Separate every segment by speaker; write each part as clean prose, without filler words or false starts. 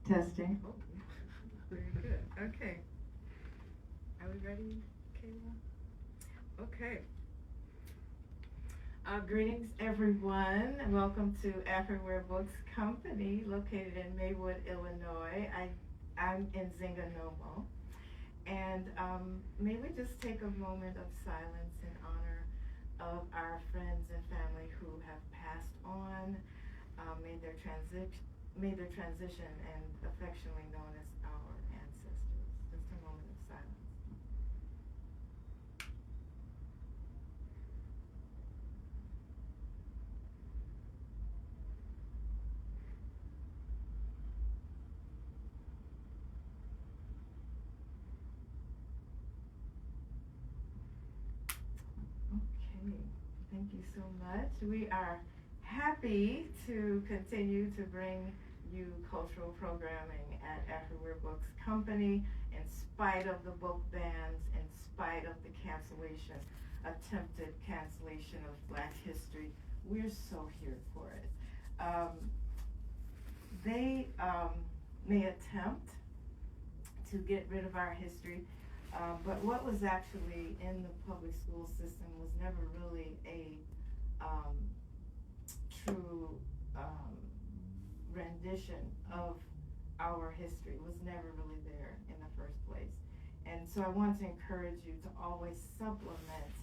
Speaker 1: Testing.
Speaker 2: Oh, very good. Okay. Are we ready, Kayla? Okay. Greetings, everyone. Welcome to Afriware Books Company, located in Maywood, Illinois. I'm in Zinganomo. And may we just take a moment of silence in honor of our friends and family who have passed on, made their transition and affectionately known as our ancestors. Just a moment of silence. Okay, thank you so much. We are happy to continue to bring you cultural programming at Afriware Books Company in spite of the book bans, in spite of the attempted cancellation of Black History. We're so here for it. They may attempt to get rid of our history, but what was actually in the public school system was never really a true rendition of our history, was never really there in the first place. And so I want to encourage you to always supplement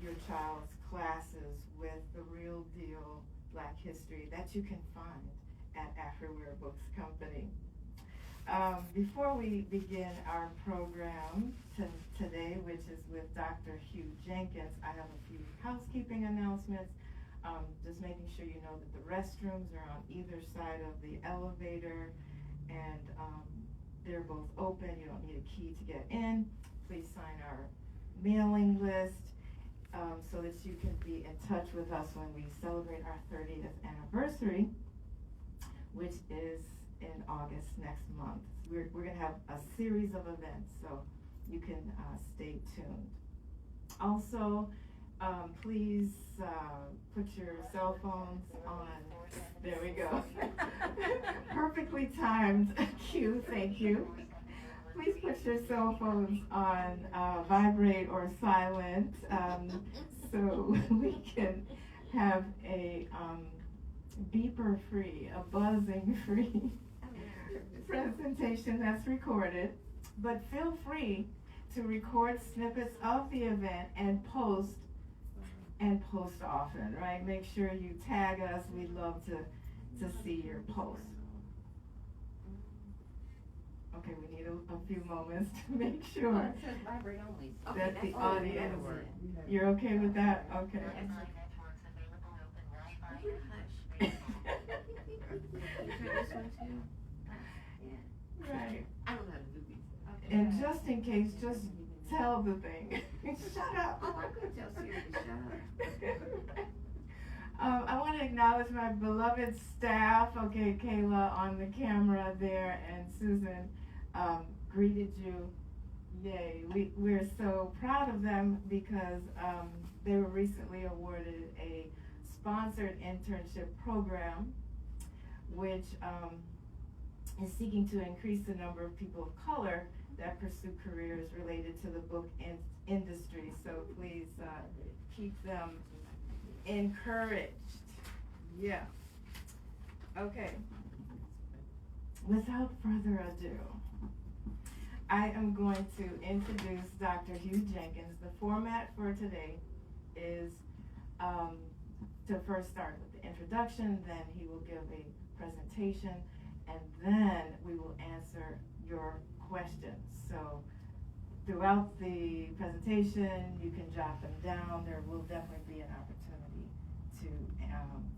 Speaker 2: your child's classes with the real deal Black history that you can find at Afriware Books Company. Before we begin our program today, which is with Dr. Hugh Jenkins, I have a few housekeeping announcements. Just making sure you know that the restrooms are on either side of the elevator, and they're both open. You don't need a key to get in. Please sign our mailing list so that you can be in touch with us when we celebrate our 30th anniversary, which is in August next month. We're going to have a series of events, so you can stay tuned. Also, please put your cell phones on. There we go. Perfectly timed cue, thank you. Please put your cell phones on vibrate or silent so we can have a beeper-free, a buzzing-free presentation that's recorded. But feel free to record snippets of the event and post often, right? Make sure you tag us. We'd love to see your posts. Okay, we need a few moments to make sure
Speaker 3: it says vibrate only.
Speaker 2: that the audience, you're okay with that? Okay. Right.
Speaker 3: I don't know how to do these.
Speaker 2: And just in case, just tell the thing. Shut up.
Speaker 3: Oh, I could tell Siri to shut up.
Speaker 2: I want to acknowledge my beloved staff. Okay, Kayla on the camera there, and Susan greeted you. Yay. We're so proud of them because they were recently awarded a sponsored internship program, which is seeking to increase the number of people of color that pursue careers related to the book industry. So please keep them encouraged. Yeah. Okay. Without further ado, I am going to introduce Dr. Hugh Jenkins. The format for today is to first start with the introduction, then he will give a presentation, and then we will answer your questions. So throughout the presentation, you can jot them down. There will definitely be an opportunity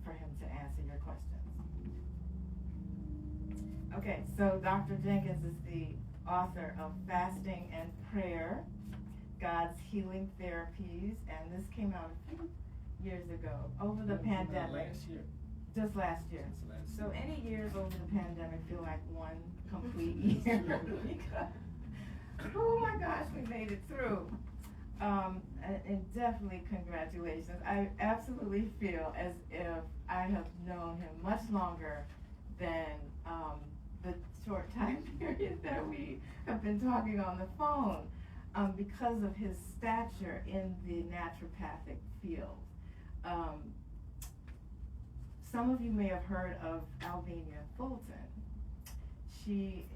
Speaker 2: for him to answer your questions. Okay, so Dr. Jenkins is the author of Fasting and Prayer, God's Healing Therapies, and this came out a few years ago, over the pandemic.
Speaker 4: Last year.
Speaker 2: Just last year. So any years over the pandemic feel like one complete year because, oh my gosh, we made it through. And definitely congratulations. I absolutely feel as if I have known him much longer than the short time period that we have been talking on the phone, because of his stature in the naturopathic field. Some of you may have heard of Alvenia Fulton. She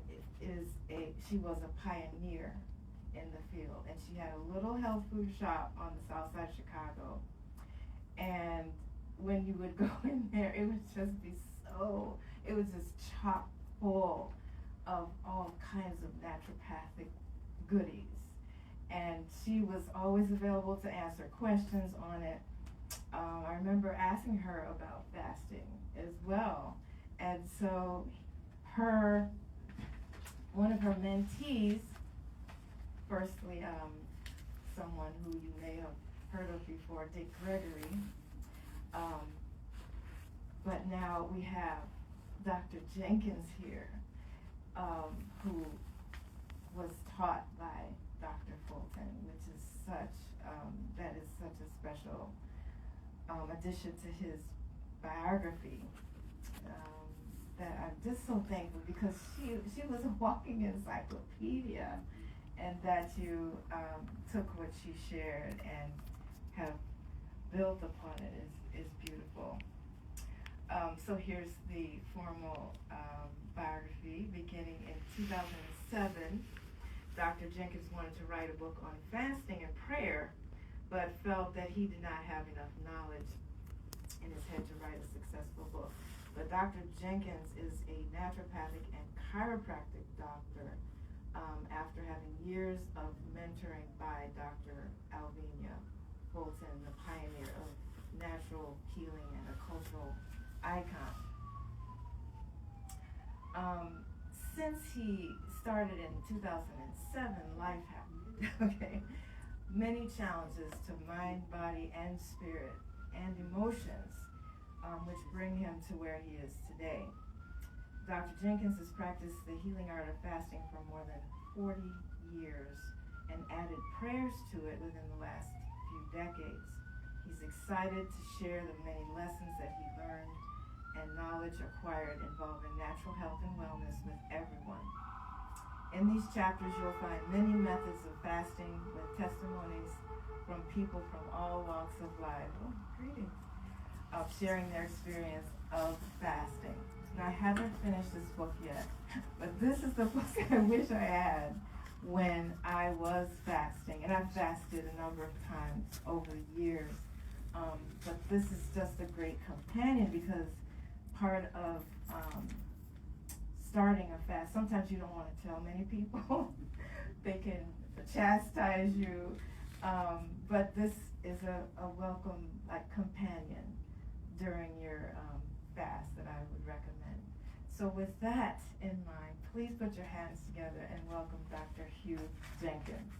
Speaker 2: was a pioneer in the field, and she had a little health food shop on the south side of Chicago. And when you would go in there, it would just chock full of all kinds of naturopathic goodies. And she was always available to answer questions on it. I remember asking her about fasting as well. And so one of her mentees, firstly, someone who you may have heard of before, Dick Gregory, but now we have Dr. Jenkins here, who was taught by Dr. Fulton, which is that is such a special addition to his biography, that I'm just so thankful, because she was a walking encyclopedia, and that you took what she shared and have built upon it is beautiful. So here's the formal biography. Beginning in 2007, Dr. Jenkins wanted to write a book on fasting and prayer, but felt that he did not have enough knowledge in his head to write a successful book. But Dr. Jenkins is a naturopathic and chiropractic doctor, after having years of mentoring by Dr. Alvenia Fulton, the pioneer of natural healing and a cultural icon. Since he started in 2007, life happened. Okay, many challenges to mind, body, and spirit, and emotions, which bring him to where he is today. Dr. Jenkins has practiced the healing art of fasting for more than 40 years and added prayers to it within the last few decades. He's excited to share the many lessons that he learned and knowledge acquired involving natural health and wellness with everyone. In these chapters, you'll find many methods of fasting with testimonies from people from all walks of life. Oh, greetings. Of sharing their experience of fasting. Now, I haven't finished this book yet, but this is the book I wish I had when I was fasting. And I've fasted a number of times over the years. But this is just a great companion, because part of starting a fast, sometimes you don't want to tell many people. They can chastise you. But this is a welcome companion during your fast that I would recommend. So with that in mind, please put your hands together and welcome Dr. Hugh Jenkins.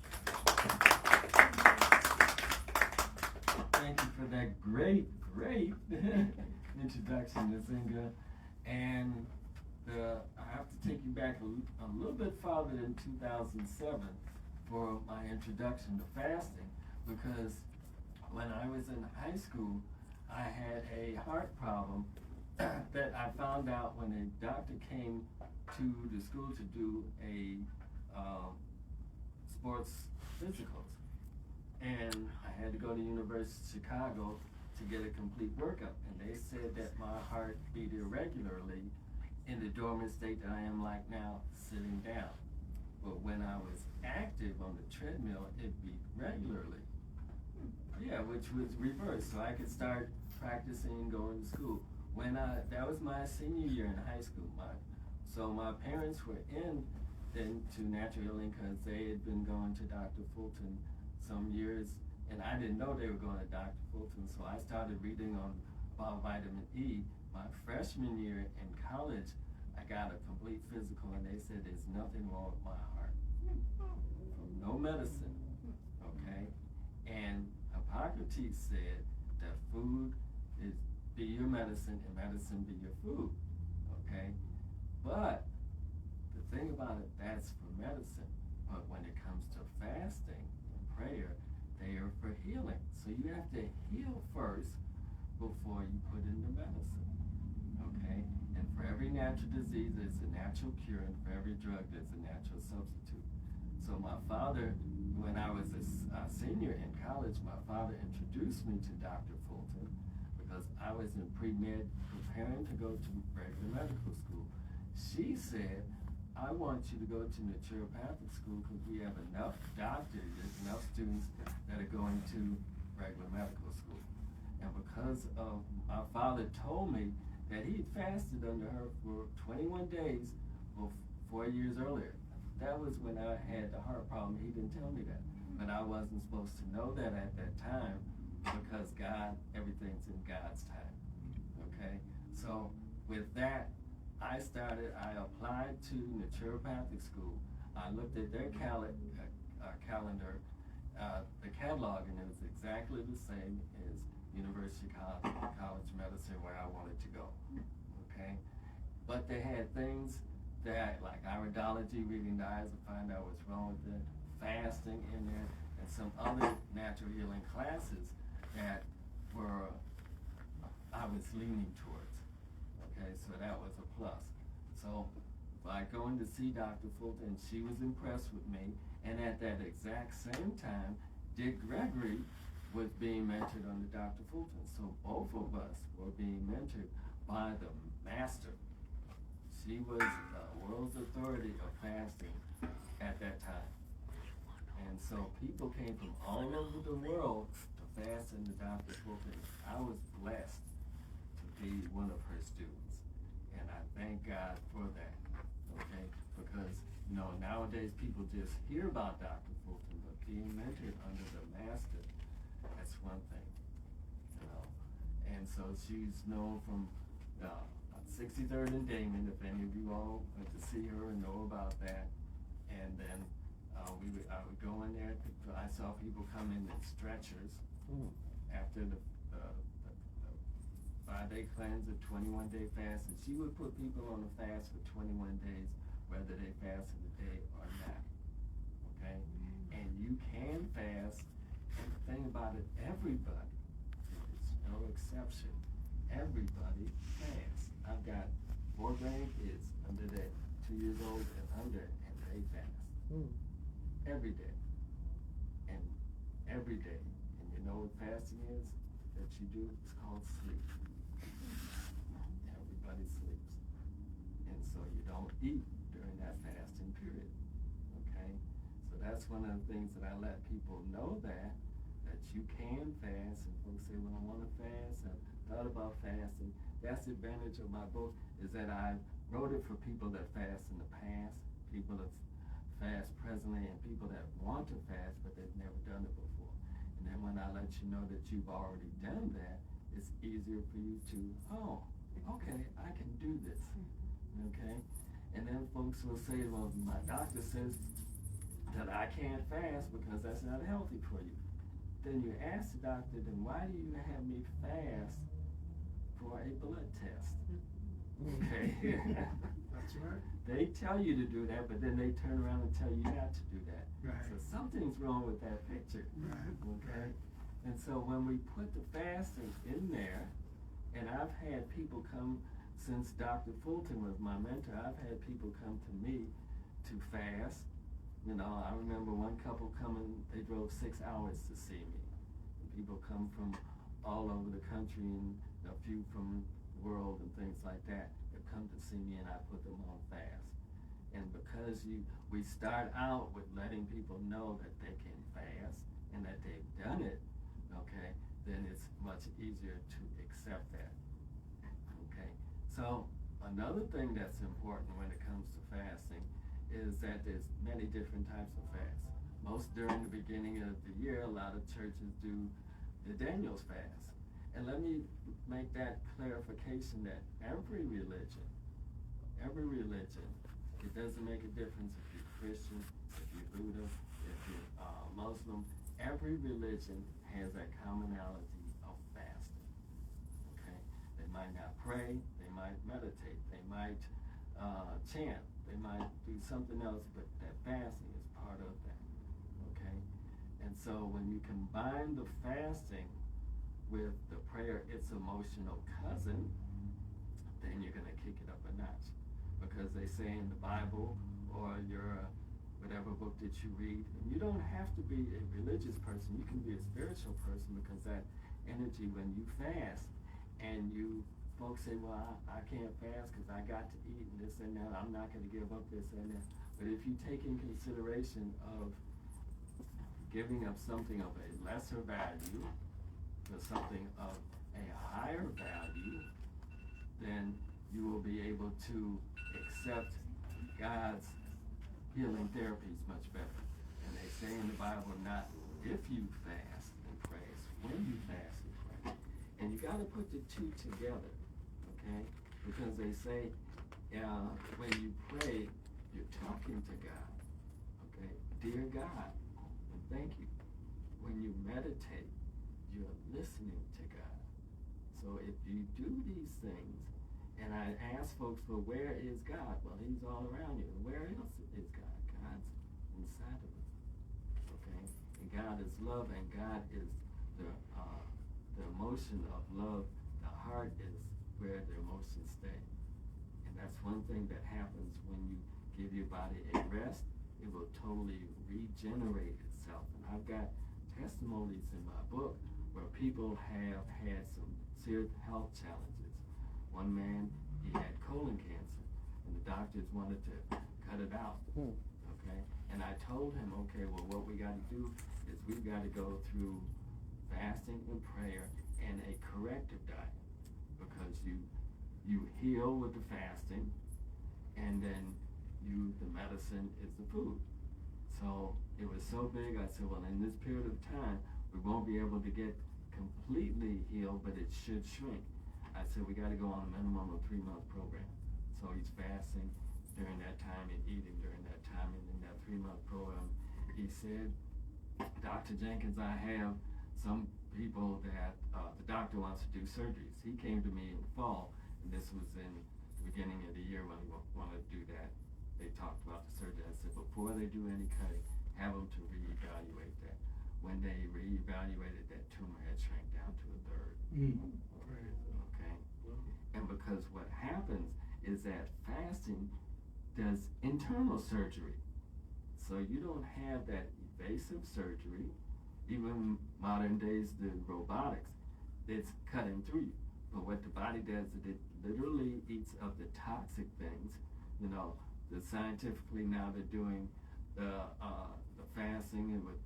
Speaker 1: Thank you for that great introduction, Nazinga. And I have to take you back a little bit farther than 2007 for my introduction to fasting, because when I was in high school, I had a heart problem that I found out when a doctor came to the school to do a sports physicals. And I had to go to University of Chicago to get a complete workup. And they said that my heart beat irregularly in the dormant state that I am like now, sitting down. But when I was active on the treadmill, it beat regularly. Yeah, which was reversed, so I could start practicing going to school. That was my senior year in high school. So my parents were into natural healing because they had been going to Dr. Fulton some years, and I didn't know they were going to Dr. Fulton, so I started reading about vitamin E. My freshman year in college, I got a complete physical, and they said there's nothing wrong with my heart. From no medicine, okay? And Hippocrates said that food be your medicine and medicine be your food, okay? But the thing about it, that's for medicine. But when it comes to fasting and prayer, they are for healing. So you have to heal first before you put in the medicine, okay? And for every natural disease is a natural cure, and for every drug there's a natural substitute. So my father, when I was a senior in college, my father introduced me to Dr. Fulton because I was in pre-med preparing to go to regular medical school. She said, I want you to go to naturopathic school because we have enough doctors, there's enough students that are going to regular medical school. And because of my father told me that he fasted under her for 21 days 4 years earlier. That was when I had the heart problem. He didn't tell me that. But I wasn't supposed to know that at that time because God, everything's in God's time. Okay? So with that, I applied to naturopathic school. I looked at their calendar, the catalog, and it was exactly the same as University College Medicine where I wanted to go. Okay? But they had things that, like iridology, reading the eyes to find out what's wrong with it, fasting in there, and some other natural healing classes that I was leaning towards. Okay, so that was a plus. So by going to see Dr. Fulton, she was impressed with me, and at that exact same time, Dick Gregory was being mentored under Dr. Fulton. So both of us were being mentored by the master. She was the world's authority of fasting at that time. And so people came from all over the world to fast under Dr. Fulton. I was blessed to be one of her students. And I thank God for that, okay? Because, nowadays people just hear about Dr. Fulton, but being mentored under the master, that's one thing, And so she's known from 63rd and Damon, if any of you all went to see her and know about that. And then I would go in there, I saw people come in stretchers after the 5-day cleanse, a 21-day fast, and she would put people on a fast for 21 days, whether they fasted a day or not, okay? And you can fast, and the thing about it, everybody, there's no exception, everybody fasts. I've got 4 grandkids under that 2 years old and under, and they fast. Every day. And every day. And you know what fasting is that you do? It's called sleep. Everybody sleeps. And so you don't eat during that fasting period. Okay? So that's one of the things that I let people know that you can fast. And folks say, well, I want to fast. I've thought about fasting. That's the advantage of my book, is that I wrote it for people that fast in the past, people that fast presently, and people that want to fast but they've never done it before. And then when I let you know that you've already done that, it's easier for you to, okay, I can do this. Okay? And then folks will say, well, my doctor says that I can't fast because that's not healthy for you. Then you ask the doctor, then why do you have me fast for a blood test? Okay.
Speaker 4: That's right.
Speaker 1: They tell you to do that, but then they turn around and tell you not to do that.
Speaker 4: Right.
Speaker 1: So something's wrong with that picture.
Speaker 4: Right.
Speaker 1: Okay? And so when we put the fasting in there, and I've had people come, since Dr. Fulton was my mentor, I've had people come to me to fast. I remember one couple coming, they drove 6 hours to see me. And people come from all over the country, and a few from the world and things like that. They've come to see me, and I put them on fast. And because we start out with letting people know that they can fast and that they've done it, okay, then it's much easier to accept that. Okay, so another thing that's important when it comes to fasting is that there's many different types of fasts. Most during the beginning of the year, a lot of churches do the Daniel's fast. And let me make that clarification that every religion, it doesn't make a difference if you're Christian, if you're Buddha, if you're Muslim, every religion has that commonality of fasting. Okay? They might not pray, they might meditate, they might chant, they might do something else, but that fasting is part of that. Okay? And so when you combine the fasting with the prayer, its emotional cousin, then you're going to kick it up a notch. Because they say in the Bible or your whatever book that you read, you don't have to be a religious person. You can be a spiritual person, because that energy, when you fast and you folks say, well, I can't fast because I got to eat and this and that, I'm not going to give up this and that. But if you take in consideration of giving up something of a lesser value for something of a higher value, then you will be able to accept God's healing therapies much better. And they say in the Bible, not if you fast and pray, it's when you fast and pray. And you got to put the two together, okay? Because they say when you pray, you're talking to God, okay? Dear God, and thank you. When you meditate, you're listening to God. So if you do these things, and I ask folks, well, where is God? Well, he's all around you. Where else is God? God's inside of us, okay? And God is love, and God is the emotion of love. The heart is where the emotions stay. And that's one thing that happens when you give your body a rest. It will totally regenerate itself. And I've got testimonies in my book where people have had some serious health challenges. One man, he had colon cancer, and the doctors wanted to cut it out, okay? And I told him, okay, well, what we got to do is we've got to go through fasting and prayer and a corrective diet, because you heal with the fasting, and then the medicine is the food. So it was so big, I said, well, in this period of time, we won't be able to get completely healed, but it should shrink. I said, we got to go on a minimum of 3-month program. So he's fasting during that time and eating during that time. And in that 3-month program, he said, Dr. Jenkins, I have some people that the doctor wants to do surgeries. He came to me in the fall, and this was in the beginning of the year when he wanted to do that. They talked about the surgery. I said, before they do any cutting, have them to reevaluate that. When they reevaluated, that tumor had shrank down to a third. Okay? And because what happens is that fasting does internal surgery. So you don't have that invasive surgery. Even modern days, the robotics, it's cutting through you. But what the body does is it literally eats up the toxic things. You know, scientifically now they're doing the fasting, and with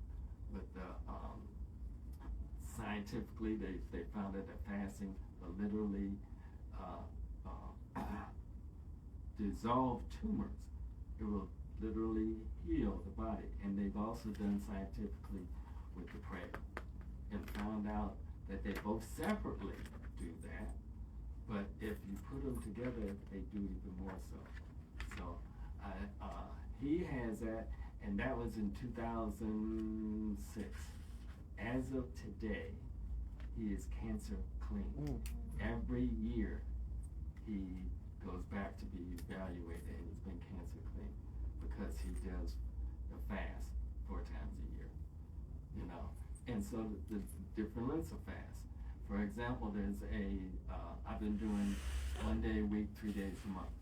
Speaker 1: the scientifically they found that the fasting will literally dissolve tumors. It will literally heal the body. And they've also done scientifically with the prayer, and found out that they both separately do that, but if you put them together, they do even more so. So he has that, and that was in 2006. As of today, he is cancer clean. Every year he goes back to be evaluated, and he's been cancer clean because he does the fast 4 times a year, you know. And so the different lengths of fast. For example, there's I've been doing 1 day a week, 3 days a month.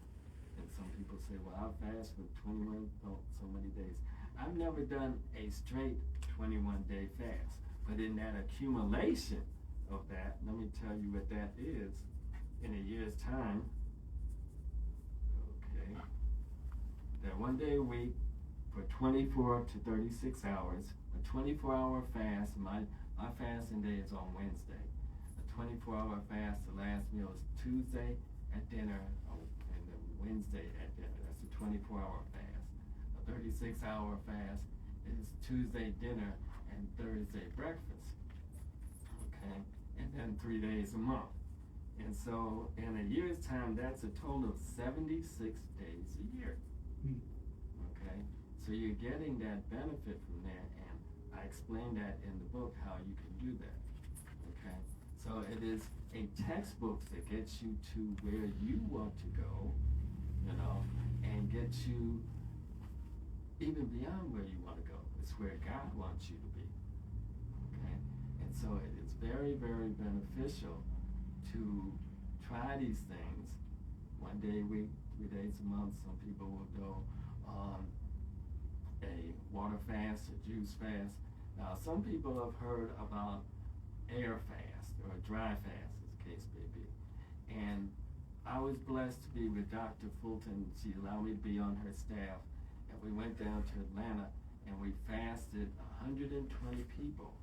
Speaker 1: And some people say, well, I'll fast for 21, so many days. I've never done a straight 21-day fast. But in that accumulation of that, let me tell you what that is in a year's time. Okay. That 1 day a week for 24 to 36 hours, a 24-hour fast, my fasting day is on Wednesday. A 24-hour fast, the last meal is Tuesday at dinner, and then Wednesday at dinner. That's a 24-hour fast. A 36-hour fast is Tuesday dinner and Thursday breakfast. Okay? And then 3 days a month. And so in a year's time, that's a total of 76 days a year. Okay? So you're getting that benefit from that, and I explain that in the book how you can do that. Okay? So it is a textbook that gets you to where you want to go, you know, and gets you even beyond where you want to go. It's where God wants you to be. Okay? And so it is very, very beneficial to try these things when one day a week, 3 days a month. Some people will go on a water fast, a juice fast. Now, some people have heard about air fast or dry fast, as the case may be. And I was blessed to be with Dr. Fulton. She allowed me to be on her staff. And we went down to Atlanta and we fasted 120 people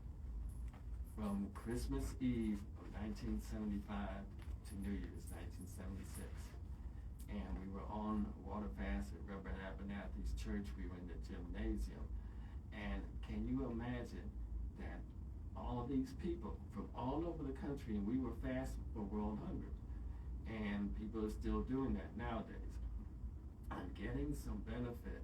Speaker 1: from Christmas Eve of 1975 to New Year's 1976. And we were on a water fast at Reverend Abernathy's church. We were in the gymnasium. And can you imagine that all these people from all over the country, and we were fasting for world hunger. And people are still doing that nowadays. I'm getting some benefit.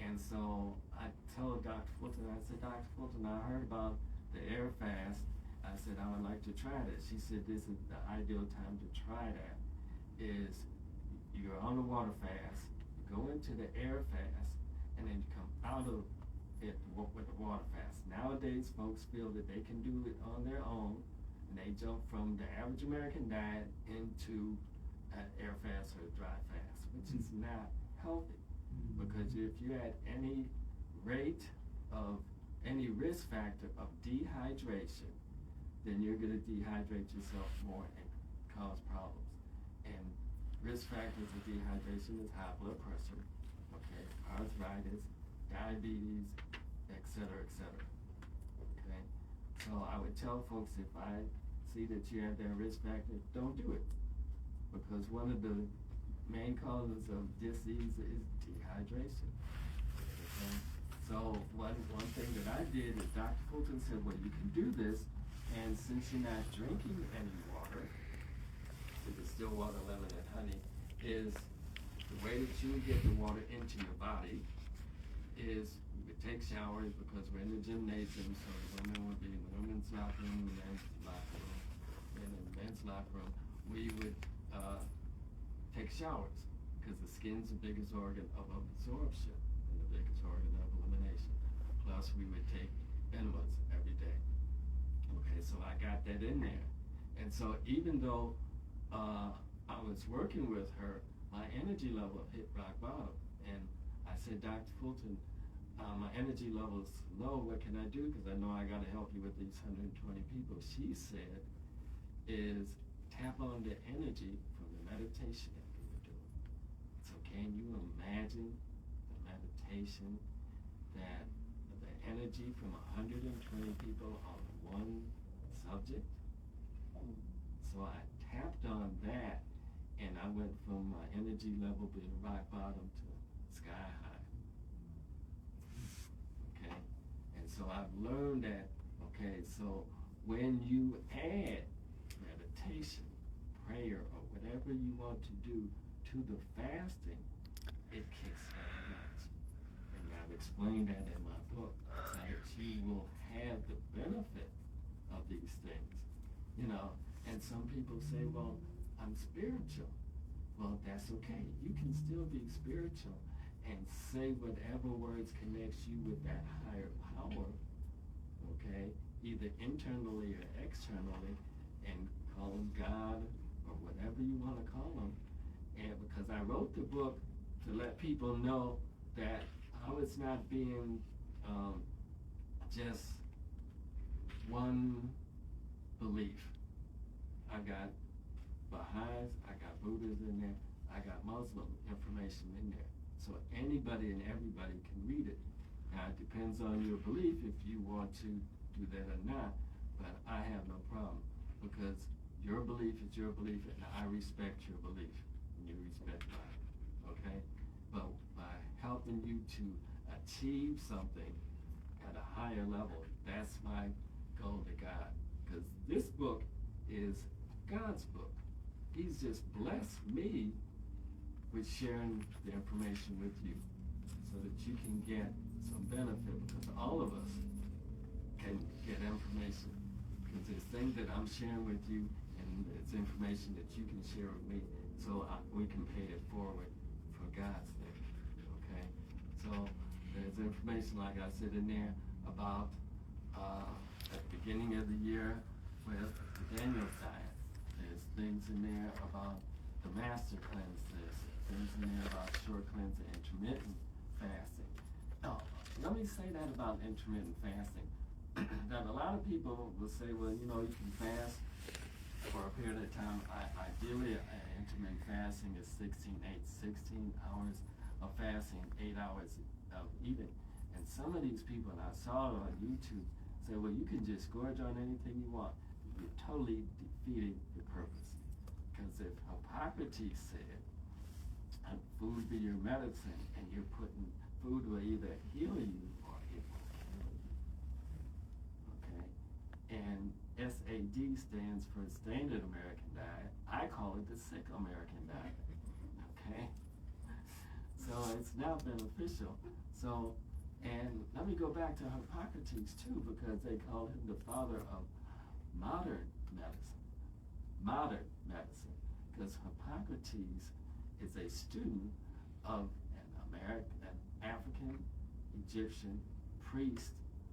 Speaker 1: And so I told Dr. Fulton, I said, Dr. Fulton, I heard about the air fast. I said, I would like to try that. She said, this is the ideal time to try that. Is you're on a water fast, you go into the air fast, and then you come out of it with the water fast. Nowadays, folks feel that they can do it on their own, and they jump from the average American diet into an air fast or a dry fast, which is not healthy. Because if you're at any rate of any risk factor of dehydration, then you're going to dehydrate yourself more and cause problems. And risk factors of dehydration is high blood pressure, okay, arthritis, diabetes, etc., etc. Okay, so I would tell folks, if I see that you have that risk factor, don't do it, because one of the main causes of disease is dehydration. Okay? So one thing that I did is Dr. Fulton said, well, you can do this, and since you're not drinking any water, the distilled water, lemon, and honey, is the way that you would get the water into your body is you would take showers, because we're in the gymnasium, so the women would be in the women's locker room, the men's locker room, and in the men's locker room, we would take showers, because the skin's the biggest organ of absorption and the biggest organ of elimination. Plus, we would take enemas every day. Okay, so I got that in there. And so even though I was working with her, my energy level hit rock bottom. And I said, Dr. Fulton, my energy level is low. What can I do? Because I know I got to help you with these 120 people. She said, is tap on the energy from the meditation that we were doing. So can you imagine the meditation, that the energy from 120 people on one subject? So I tapped on that, and I went from my energy level being rock bottom to sky high. Okay? And so I've learned that, okay, so when you add meditation, prayer, or whatever you want to do to the fasting, it kicks that nuts. And I've explained that in my book, so that you will have the benefit of these things. You know, and some people say, well, I'm spiritual. Well, that's okay. You can still be spiritual and say whatever words connects you with that higher power, okay, either internally or externally, and call them God or whatever you want to call them. And because I wrote the book to let people know that I was not being just one belief. I got Baha'is, I got Buddhas in there, I got Muslim information in there. So anybody and everybody can read it. Now it depends on your belief if you want to do that or not, but I have no problem, because your belief is your belief, and I respect your belief, and you respect mine, okay? But by helping you to achieve something at a higher level, that's my goal to God. Because this book is God's book. He's just blessed me with sharing the information with you so that you can get some benefit, because all of us can get information. Because there's things that I'm sharing with you, and it's information that you can share with me, so we can pay it forward for God's sake, okay? So there's information, like I said in there, about at the beginning of the year with the Daniel diet. There's things in there about the master cleanse, the intermittent fasting. Let me say that about intermittent fasting. That a lot of people will say, well, you know, you can fast for a period of time. Ideally, intermittent fasting is 16 hours of fasting, 8 hours of eating. And some of these people, and I saw it on YouTube, say, well, you can just gorge on anything you want. You're totally defeating the purpose. Because if Hippocrates said, food be your medicine, and you're putting food will either heal you or it will kill you. Okay? And SAD stands for Standard American Diet. I call it the Sick American Diet. Okay? So it's now beneficial. So, and let me go back to Hippocrates too, because they call him the father of modern medicine. Modern medicine. Because Hippocrates is a student of an African Egyptian priest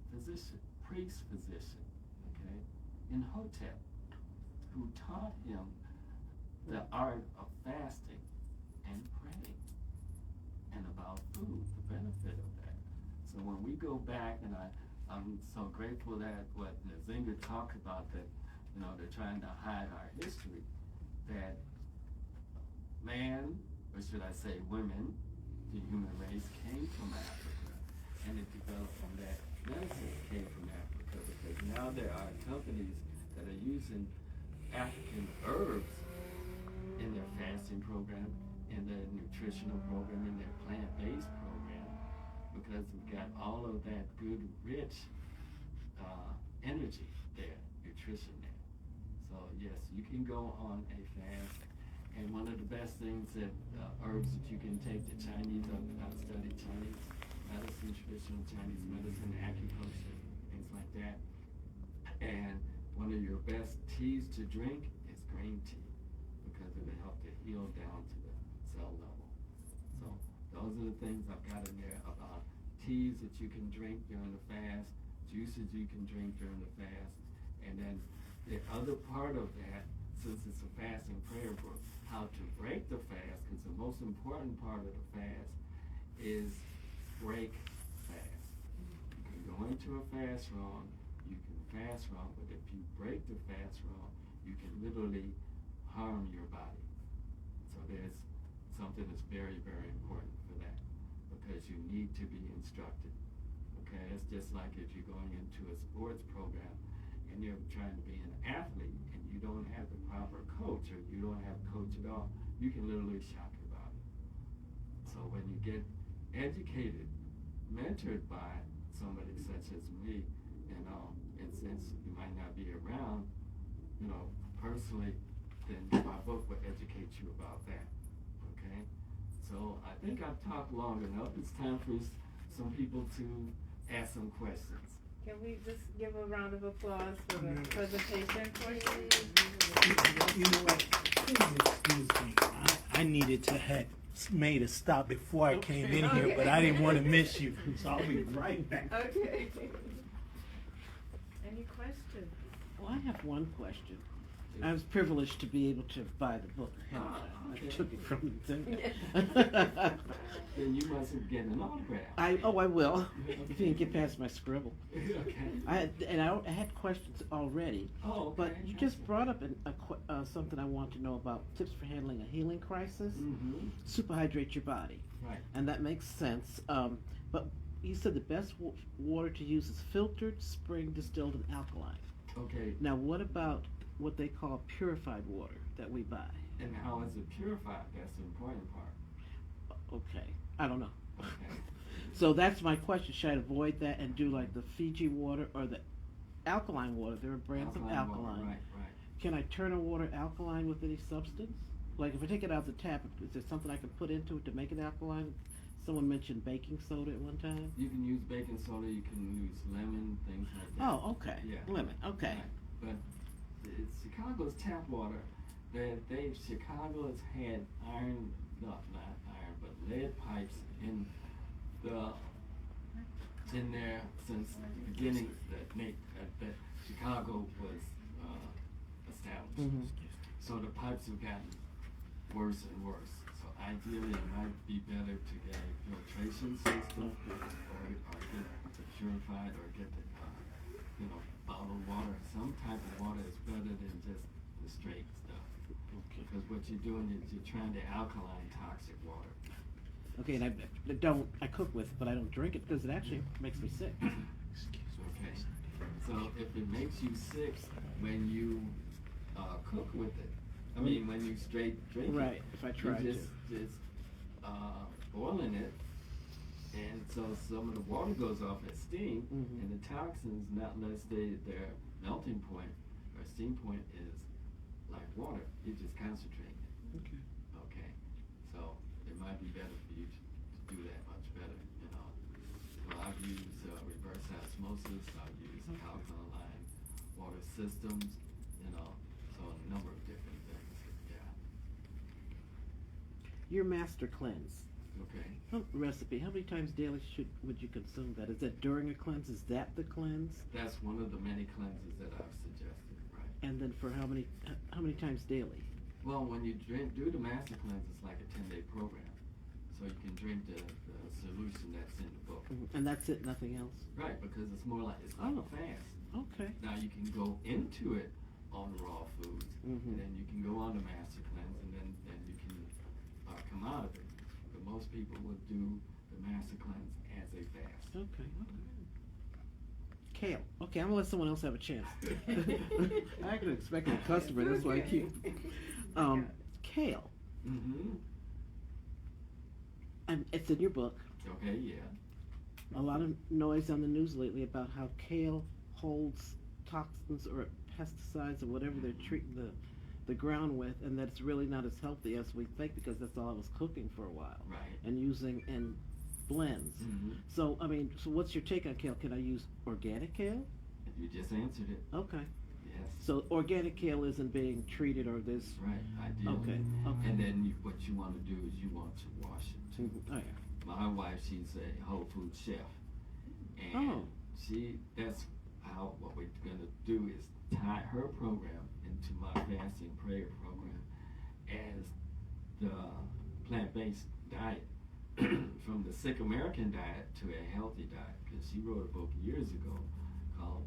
Speaker 1: physician, okay, in Hotep, who taught him the art of fasting and praying and about food, the benefit of that. So when we go back, and I'm so grateful that what Nzinga talked about, that, you know, they're trying to hide our history, that man, or should I say women, the human race came from Africa, and it developed from that. Medicine came from Africa, because now there are companies that are using African herbs in their fasting program, in their nutritional program, in their plant-based program, because we've got all of that good, rich energy there, nutrition there. So yes, you can go on a fast. And one of the best things that herbs that you can take, the Chinese, I've studied Chinese medicine, traditional Chinese medicine, acupuncture, things like that. And one of your best teas to drink is green tea, because it will help to heal down to the cell level. So those are the things I've got in there about teas that you can drink during the fast, juices you can drink during the fast. And then the other part of that, since it's a fasting prayer book, how to break the fast, because the most important part of the fast is break fast. You can go into a fast wrong, you can fast wrong, but if you break the fast wrong, you can literally harm your body. So there's something that's very, very important for that, because you need to be instructed. Okay, it's just like if you're going into a sports program and you're trying to be an athlete, you don't have the proper coach, or you don't have a coach at all, you can literally shock your body. So when you get educated, mentored by somebody such as me, you know, and since you might not be around, you know, personally, then my book will educate you about that. Okay? So I think I've talked long enough. It's time for some people to ask some questions.
Speaker 5: Can we just give a round of applause for the presentation portion?
Speaker 4: You know what? Please excuse me. I needed to have made a stop before I came in here, but I didn't want to miss you, so I'll be right back.
Speaker 5: Okay. Any questions?
Speaker 6: Well, I have one question. I was privileged to be able to buy the book ahead of time. I took it from the thing.
Speaker 1: Then you must have gotten an autograph.
Speaker 6: I will. If you can get past my scribble.
Speaker 1: Okay.
Speaker 6: I had questions already.
Speaker 1: Oh, okay.
Speaker 6: But you just brought up something I want to know about tips for handling a healing crisis.
Speaker 1: Mm-hmm.
Speaker 6: Superhydrate your body.
Speaker 1: Right.
Speaker 6: And that makes sense. But you said the best water to use is filtered, spring, distilled, and alkaline.
Speaker 1: Okay.
Speaker 6: Now, what about what they call purified water that we buy?
Speaker 1: And how is it purified? That's the important part.
Speaker 6: Okay, I don't know.
Speaker 1: Okay.
Speaker 6: So that's my question. Should I avoid that and do like the Fiji water or the alkaline water? There are brands of alkaline.
Speaker 1: Water, right.
Speaker 6: Can I turn a water alkaline with any substance? Like if I take it out of the tap, is there something I can put into it to make it alkaline? Someone mentioned baking soda at one time.
Speaker 1: You can use baking soda. You can use lemon, things like that.
Speaker 6: Oh, okay.
Speaker 1: Yeah.
Speaker 6: Lemon. Okay.
Speaker 1: Right. But it's Chicago's tap water. Chicago has had not iron, but lead pipes in there since the beginning that Chicago was established.
Speaker 6: Mm-hmm.
Speaker 1: So the pipes have gotten worse and worse. So ideally it might be better to get a filtration system or get the purified or get the, bottled water. Some type of water is better than just the straight stuff.
Speaker 6: Okay.
Speaker 1: Because what you're doing is you're trying to alkaline toxic water.
Speaker 6: Okay, and I cook with it, but I don't drink it because it actually makes me sick.
Speaker 1: Okay. So if it makes you sick when you cook with it, I mean when you straight drink it,
Speaker 6: Right, if I try
Speaker 1: you're
Speaker 6: to.
Speaker 1: just boiling it, and so some of the water goes off as steam,
Speaker 6: Mhm.
Speaker 1: and the toxins, not unless their melting point or steam point is like water, you just concentrate it.
Speaker 6: Okay.
Speaker 1: Okay, so it might be better for you to do that much better, So I've used reverse osmosis, I've used alkaline water systems, so a number of different things, yeah.
Speaker 6: Your master cleanse.
Speaker 1: Okay,
Speaker 6: Recipe. How many times daily would you consume that? Is that during a cleanse? Is that the cleanse?
Speaker 1: that's one of the many cleanses that I've suggested, right?
Speaker 6: And then for how many times daily?
Speaker 1: Well, when you do the master cleanse, it's like a 10-day program. So you can drink the solution that's in the book.
Speaker 6: And that's it, nothing else?
Speaker 1: Right, because it's like
Speaker 6: Oh.
Speaker 1: a fast.
Speaker 6: Okay.
Speaker 1: Now you can go into it on raw foods,
Speaker 6: Mhm.
Speaker 1: and then you can go on the master cleanse, and then you can come out of it. But most people would do the master cleanse as a fast.
Speaker 6: Okay. Kale. Okay, I'm gonna let someone else have a chance. I could expect a customer, that's why I keep. Kale.
Speaker 1: Mm-hmm.
Speaker 6: And it's in your book.
Speaker 1: Okay, yeah.
Speaker 6: A lot of noise on the news lately about how kale holds toxins or pesticides or whatever they're treating the ground with, and that it's really not as healthy as we think because that's all I was cooking for a while.
Speaker 1: Right.
Speaker 6: And using in blends.
Speaker 1: Mm-hmm.
Speaker 6: So what's your take on kale? Can I use organic kale?
Speaker 1: You just answered it.
Speaker 6: Okay.
Speaker 1: Yes.
Speaker 6: So organic kale isn't being treated or this.
Speaker 1: Right, ideally.
Speaker 6: Okay.
Speaker 1: And then what you want to do is you want to wash it too.
Speaker 6: Oh yeah.
Speaker 1: My wife, she's a whole food chef, and
Speaker 6: Oh.
Speaker 1: that's how what we're gonna do is tie her program into my fasting prayer program as the plant-based diet from the sick American diet to a healthy diet, because she wrote a book years ago called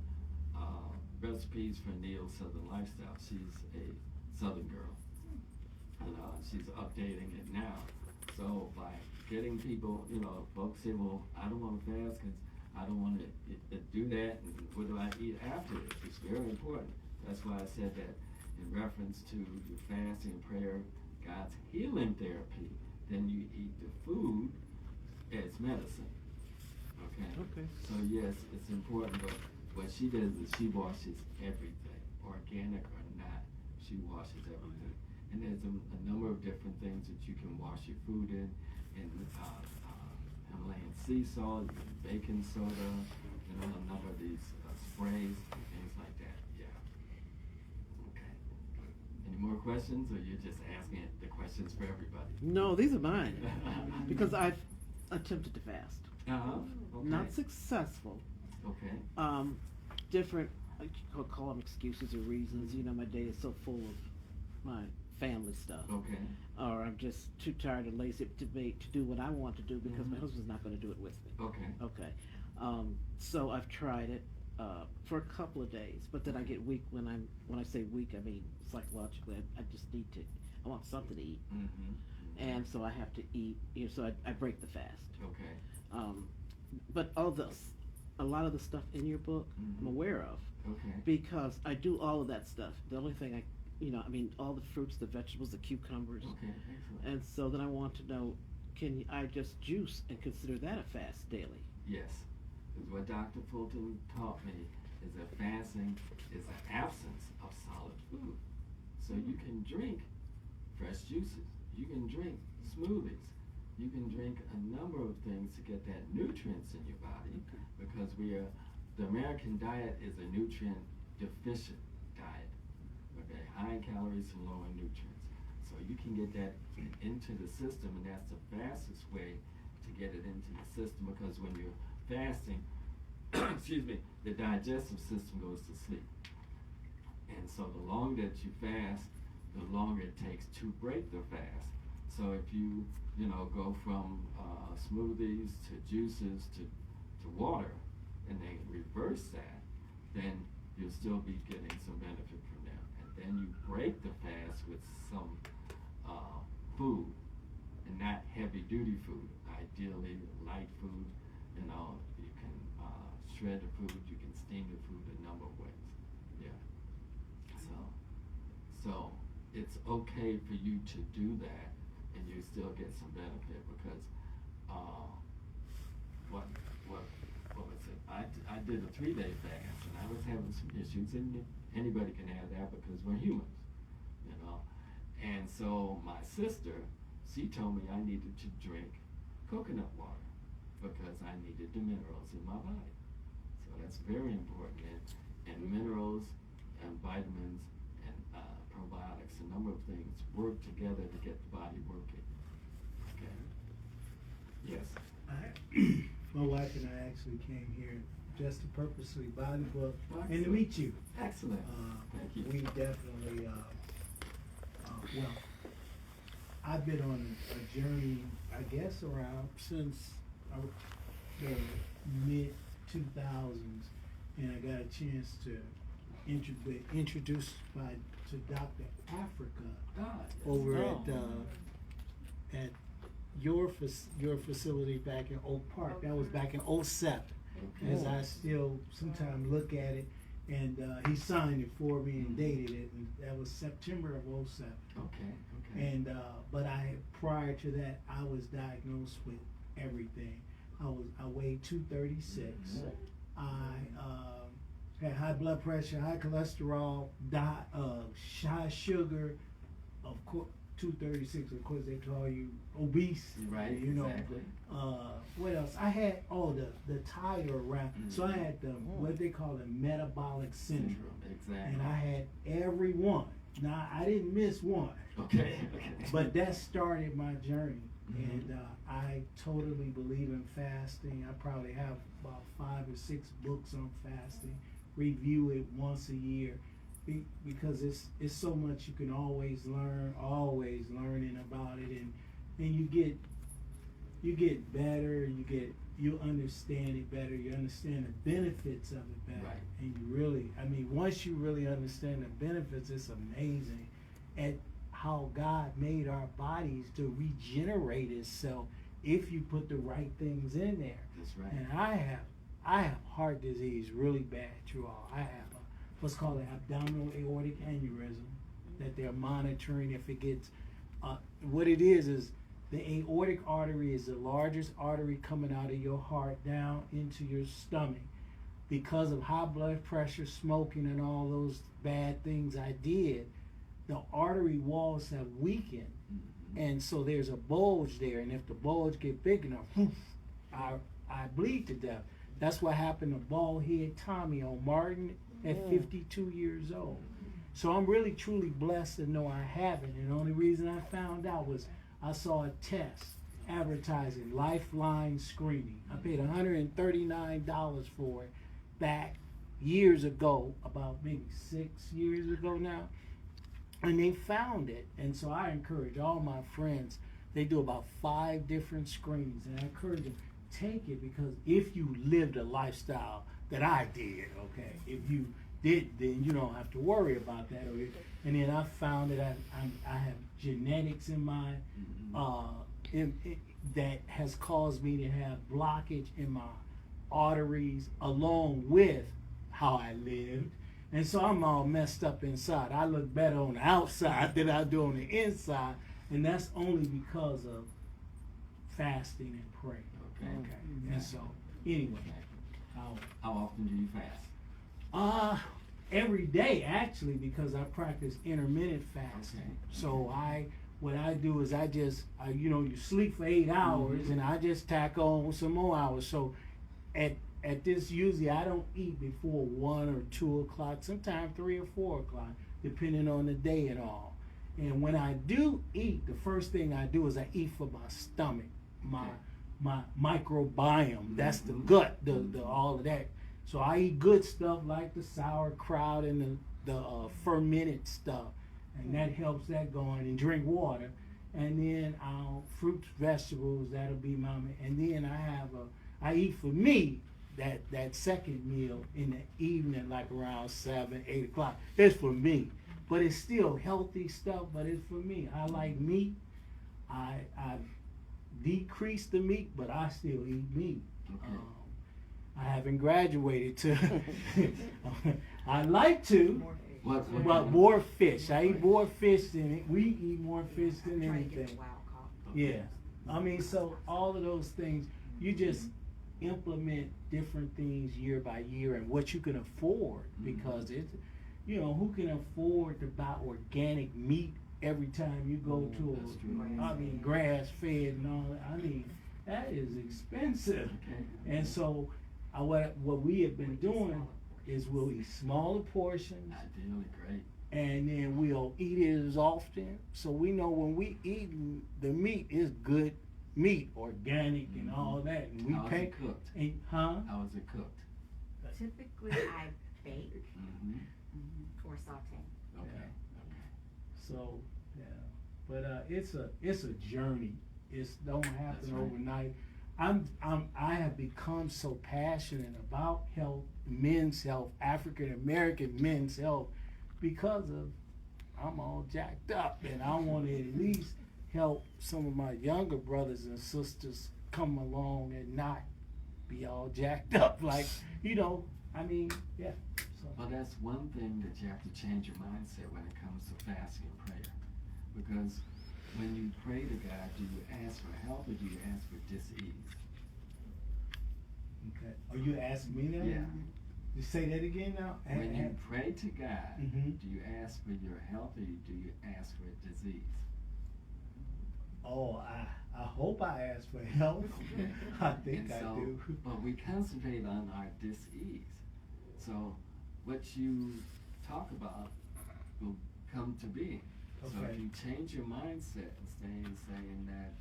Speaker 1: Recipes for Neo Southern Lifestyle. She's a Southern girl, and she's updating it now. So by getting people, folks say, well, I don't want to fast because I don't want to do that, and what do I eat after it? It's very important. That's why I said that in reference to your fasting and prayer, God's healing therapy, then you eat the food as medicine. Okay?
Speaker 6: Okay.
Speaker 1: So yes, it's important, but what she does is she washes everything, organic or not, she washes everything. And there's a number of different things that you can wash your food in Himalayan sea salt, baking soda, a number of these sprays, things like that. Yeah. Okay. Any more questions, or you're just asking the questions for everybody?
Speaker 6: No, these are mine because I've attempted to fast.
Speaker 1: Okay.
Speaker 6: Not successful.
Speaker 1: Okay.
Speaker 6: Different, I could call them excuses or reasons. My day is so full of my family stuff.
Speaker 1: Okay.
Speaker 6: Or I'm just too tired and lazy to do what I want to do because my husband's not going to do it with me.
Speaker 1: Okay.
Speaker 6: Okay. So I've tried it for a couple of days, but then I get weak when I say weak, I mean psychologically. I just need to. I want something to eat, and so I have to eat. So I break the fast.
Speaker 1: Okay.
Speaker 6: But a lot of the stuff in your book, I'm aware of.
Speaker 1: Okay.
Speaker 6: Because I do all of that stuff. The only thing all the fruits, the vegetables, the cucumbers.
Speaker 1: Okay. Excellent.
Speaker 6: And so then I want to know, can I just juice and consider that a fast daily?
Speaker 1: Yes. Because what Dr. Fulton taught me is that fasting is an absence of solid food. So you can drink fresh juices. You can drink smoothies. You can drink a number of things to get that nutrients in your body, because the American diet is a nutrient deficient diet. Okay, high in calories and low in nutrients. So you can get that into the system, and that's the fastest way to get it into the system, because when you're fasting, excuse me, the digestive system goes to sleep. And so the longer that you fast, the longer it takes to break the fast. So if you go from smoothies to juices to water, and they reverse that, then you'll still be getting some benefit from them. And then you break the fast with some food, and not heavy duty food. Ideally, light food. You can shred the food, you can steam the food a number of ways. Yeah. So it's okay for you to do that, and you still get some benefit because what was it? I did a 3-day fast, and I was having some issues, and anybody can have that because we're humans, And so my sister, she told me I needed to drink coconut water because I needed the minerals in my body. So that's very important. And minerals and vitamins and probiotics, a number of things work together to get the body working. Okay. Yes.
Speaker 4: My wife and I actually came here just to purposely buy the book and to meet you.
Speaker 1: Excellent. Thank you.
Speaker 4: We definitely, well, I've been on a journey, I guess, around since the mid-2000s, and I got a chance to be introduced to Dr. Africa over at your facility back in Oak Park. That was back in 07.
Speaker 1: Okay.
Speaker 4: As I still sometimes look at it, and he signed it for me and dated it, and that was September of 07.
Speaker 1: Okay.
Speaker 4: And but prior to that, I was diagnosed with everything. I weighed 236. I had high blood pressure, high cholesterol, high sugar. Of course, 236. Of course, they call you obese.
Speaker 1: Right. Exactly.
Speaker 4: What else? I had the tire around. So I had what they call the metabolic syndrome.
Speaker 1: Exactly.
Speaker 4: And I had every one. Now I didn't miss one.
Speaker 1: Okay.
Speaker 4: But that started my journey, and I totally believe in fasting. I probably have about 5 or 6 books on fasting. Review it once a year, because it's so much you can always learning about it, and you get better. You understand it better. You understand the benefits of it better.
Speaker 1: Right.
Speaker 4: And you really, once you really understand the benefits, it's amazing at how God made our bodies to regenerate itself if you put the right things in there.
Speaker 1: That's right.
Speaker 4: And I have heart disease really bad, you all. I have what's called an abdominal aortic aneurysm that they're monitoring if it gets, what it is the aortic artery is the largest artery coming out of your heart down into your stomach. Because of high blood pressure, smoking, and all those bad things I did, the artery walls have weakened. And so there's a bulge there, and if the bulge get big enough, I bleed to death. That's what happened to bald head Tommy on Martin at 52 years old. So I'm really truly blessed to know I haven't. And the only reason I found out was I saw a test advertising Lifeline screening. I paid $139 for it back years ago, about maybe 6 years ago now. And they found it. And so I encourage all my friends, they do about 5 different screenings, and I encourage them, take it, because if you lived a lifestyle that I did, okay, if you did, then you don't have to worry about that. And then I found that I have genetics in my, that has caused me to have blockage in my arteries along with how I lived. And so I'm all messed up inside. I look better on the outside than I do on the inside. And that's only because of fasting and praying. Okay. And so, anyway.
Speaker 1: How often do you fast?
Speaker 4: Every day, actually, because I practice intermittent fasting.
Speaker 1: Okay.
Speaker 4: So what I do is you sleep for 8 hours, and I just tack on some more hours. So at this, usually I don't eat before 1 or 2 o'clock, sometimes 3 or 4 o'clock, depending on the day and all. And when I do eat, the first thing I do is I eat for my stomach, my microbiome. That's the gut, the all of that. So I eat good stuff like the sauerkraut and the fermented stuff, and that helps that going. And drink water. and then fruits, vegetables, that'll be my, and then I eat for me that second meal in the evening, like around 7, 8 o'clock. It's for me, but it's still healthy stuff. But it's for me. I like meat. I decrease the meat, but I still eat meat.
Speaker 1: Okay.
Speaker 4: I haven't graduated to. I like to,
Speaker 1: What
Speaker 4: but more fish. I eat more fish than it. We eat more fish than
Speaker 3: Trying to get
Speaker 4: anything.
Speaker 3: the wild caught.
Speaker 4: Yeah, I mean, so all of those things, you just implement different things year by year and what you can afford, because it's, who can afford to buy organic meat every time you go to
Speaker 1: That's true.
Speaker 4: grass fed and all that. I mean, that is expensive.
Speaker 1: Okay.
Speaker 4: And so what we have been doing is we'll eat smaller portions,
Speaker 1: Ideally, great.
Speaker 4: and then we'll eat it as often. So we know when we eat the meat is good meat, organic and all that. And we
Speaker 1: How is
Speaker 4: pay.
Speaker 1: it cooked?
Speaker 4: And,
Speaker 1: How is it cooked?
Speaker 3: Typically, I bake
Speaker 1: Mm-hmm.
Speaker 3: or saute.
Speaker 1: Okay.
Speaker 4: So yeah, but it's a journey. It don't happen
Speaker 1: That's right.
Speaker 4: overnight. I have become so passionate about health, men's health, African American men's health, because of I'm all jacked up, and I want to at least help some of my younger brothers and sisters come along and not be all jacked up. Like, I mean, yeah. So.
Speaker 1: Well, that's one thing that you have to change your mindset when it comes to fasting and prayer. Because when you pray to God, do you ask for help or do you ask for dis-ease?
Speaker 4: Okay. Are you asking me now?
Speaker 1: Yeah.
Speaker 4: You say that again now?
Speaker 1: When you pray to God,
Speaker 4: Mhm.
Speaker 1: do you ask for your health or do you ask for disease?
Speaker 4: Oh, I hope I ask for help. I think
Speaker 1: And
Speaker 4: I
Speaker 1: so,
Speaker 4: do.
Speaker 1: but we concentrate on our dis-ease. So what you talk about will come to being. So
Speaker 4: Okay.
Speaker 1: if you change your mindset and saying that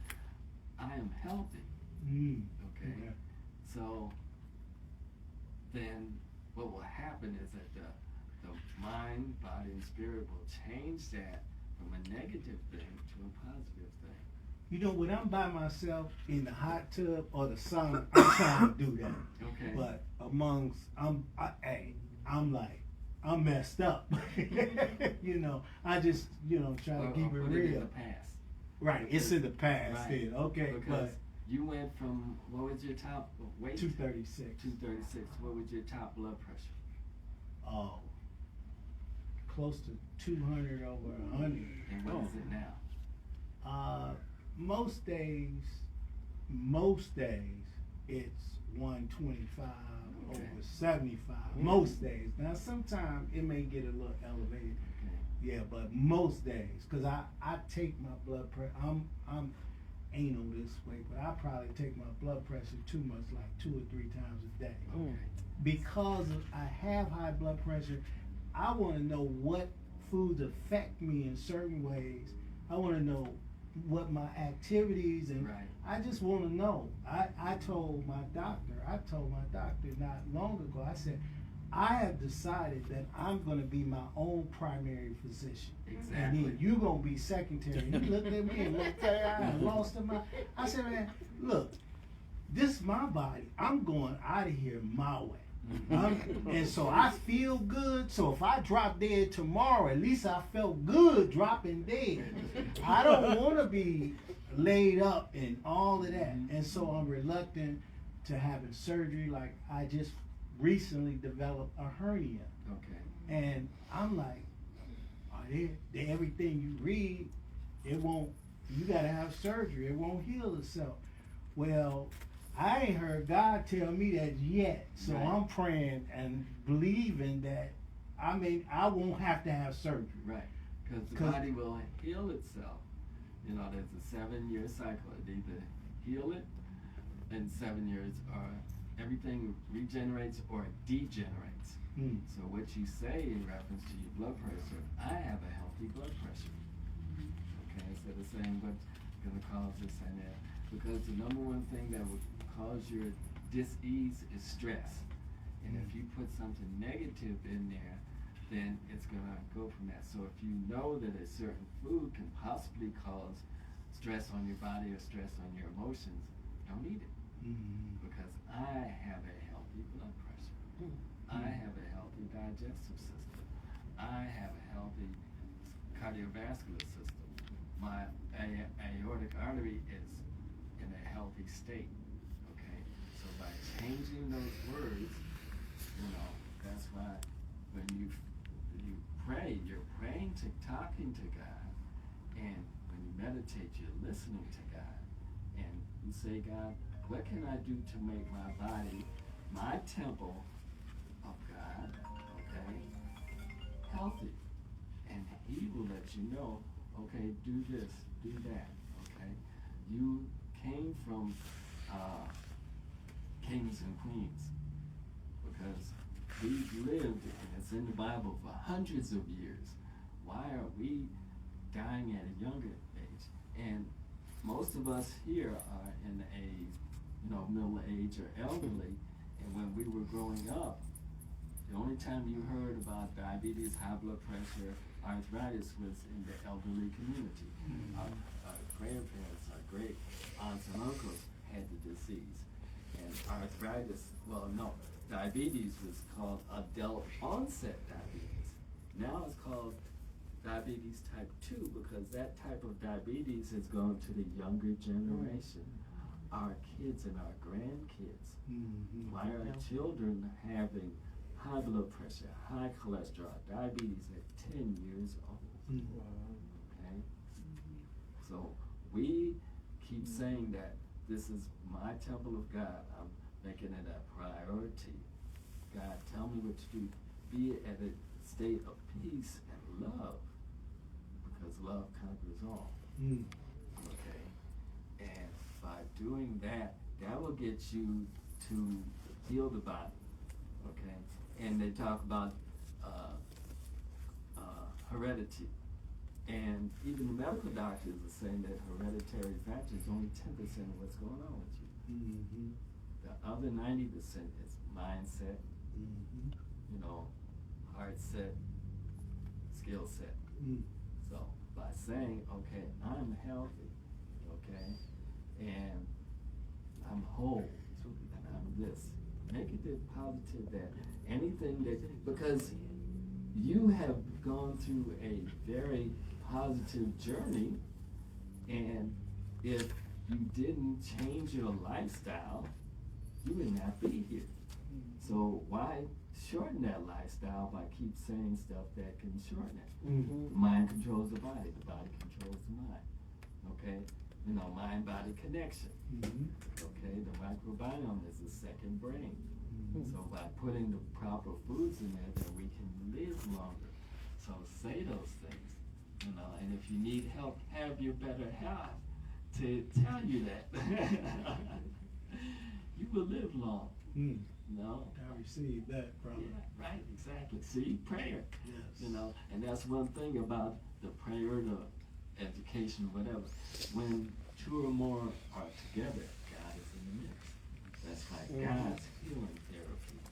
Speaker 1: I am healthy,
Speaker 4: Mm.
Speaker 1: okay, so then what will happen is that the mind, body, and spirit will change that from a negative thing to a positive thing.
Speaker 4: When I'm by myself in the hot tub or the sauna, I'm trying to do that.
Speaker 1: Okay.
Speaker 4: But I'm messed up. I just, try to
Speaker 1: Or
Speaker 4: keep it
Speaker 1: put
Speaker 4: real.
Speaker 1: in the past.
Speaker 4: Right, it's in the past
Speaker 1: Right.
Speaker 4: then. Okay,
Speaker 1: Because you went from, what was your top weight?
Speaker 4: 236.
Speaker 1: 236. What was your top blood pressure?
Speaker 4: Oh, close to 200 over 100.
Speaker 1: And what is it now?
Speaker 4: Most days it's 125
Speaker 1: Okay.
Speaker 4: over 75. Most days. Now sometimes it may get a little elevated.
Speaker 1: Okay.
Speaker 4: Yeah, but most days, cause I take my blood pressure. I'm anal this way, but I probably take my blood pressure too much, like 2 or 3 times a day.
Speaker 1: Okay.
Speaker 4: Because I have high blood pressure, I want to know what foods affect me in certain ways. I want to know what my activities, and
Speaker 1: Right.
Speaker 4: I just want to know. I told my doctor not long ago, I said, I have decided that I'm going to be my own primary physician.
Speaker 1: Exactly.
Speaker 4: And then you going to be secondary. He looked at me and looked at I lost him. I said, man, look, this is my body. I'm going out of here my way. And so I feel good. So if I drop dead tomorrow, at least I felt good dropping dead. I don't want to be laid up and all of that. And so I'm reluctant to having surgery. Like I just recently developed a hernia.
Speaker 1: Okay.
Speaker 4: And I'm like, everything you read, you gotta have surgery. It won't heal itself. Well, I ain't heard God tell me that yet. So
Speaker 1: Right.
Speaker 4: I'm praying and believing that, I won't have to have surgery.
Speaker 1: Right. Because the
Speaker 4: 'Cause-
Speaker 1: body will heal itself. There's a 7-year cycle. It either heal it in 7 years, or everything regenerates or degenerates.
Speaker 4: Mm.
Speaker 1: So what you say in reference to your blood pressure, I have a healthy blood pressure. Okay, instead of saying what's going to cause this and that. Because the number one thing that would cause your dis-ease is stress. And if you put something negative in there, then it's going to go from that. So if you know that a certain food can possibly cause stress on your body or stress on your emotions, don't eat it. Because I have a healthy blood pressure. I have a healthy digestive system. I have a healthy cardiovascular system. My aortic artery is in a healthy state. Okay? So by changing those words, that's why when you pray, you're praying to talking to God, and when you meditate, you're listening to God, and you say, God, what can I do to make my body, my temple of God, okay, healthy? And He will let you know, okay, do this, do that, okay? You came from kings and queens, because we've lived, and it's in the Bible, for hundreds of years. Why are we dying at a younger age? And most of us here are in a middle age or elderly, and when we were growing up, the only time you heard about diabetes, high blood pressure, arthritis was in the elderly community. Our grandparents, our great aunts and uncles had the disease. And arthritis, diabetes was called adult onset diabetes. Now it's called diabetes type 2 because that type of diabetes has gone to the younger generation, our kids and our grandkids. Why are children having high blood pressure, high cholesterol, diabetes at 10 years old? Okay? So we keep saying that this is my temple of God. I'm making it a priority. God, tell me what to do. Be at a state of peace and love, because love conquers all. Okay? And by doing that, that will get you to heal the body. Okay? And they talk about heredity. And even the medical doctors are saying that hereditary factor is only 10% of what's going on with you. The other 90% is mindset, heart set, skill set. So by saying, okay, I'm healthy, okay, and I'm whole, and I'm this, make it positive that anything that, because you have gone through a very positive journey, and if you didn't change your lifestyle, you would not be here. So why shorten that lifestyle by keep saying stuff that can shorten it? The mind controls the body controls the mind. Okay? Mind-body connection. Okay? The microbiome is the second brain. So by putting the proper foods in there, then we can live longer. So say those things, and if you need help, have your better half to tell you that. You will live long.
Speaker 4: I received that from
Speaker 1: right, exactly. See, prayer.
Speaker 4: Yes.
Speaker 1: And that's one thing about the prayer, the education, whatever. When two or more are together, God is in the mix. That's like God's healing therapies.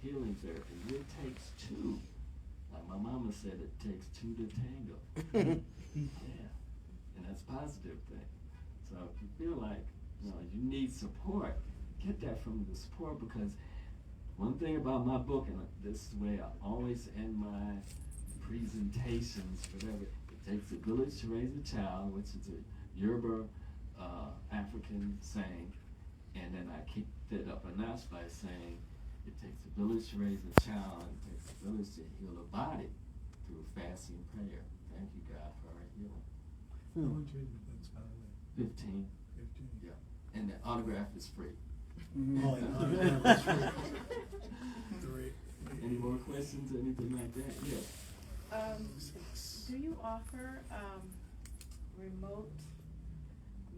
Speaker 1: Healing therapy. It takes two. Like my mama said, it takes two to tango. Yeah. And that's a positive thing. So if you feel like you need support, get that from the support, because one thing about my book, and this is the way I always end my presentations, whatever, it takes a village to raise a child, which is a Yoruba African saying, and then I kicked it up a notch by saying it takes a village to raise a child, and it takes a village to heal a body through fasting and prayer. Thank you, God, for our healing.
Speaker 4: How much is it? That's by the way.
Speaker 1: 15.
Speaker 4: 15.
Speaker 1: Yeah. And the autograph is free.
Speaker 4: Oh, yeah. That's right. Great.
Speaker 1: Any more questions, anything like that? Yes.
Speaker 5: Do you offer remote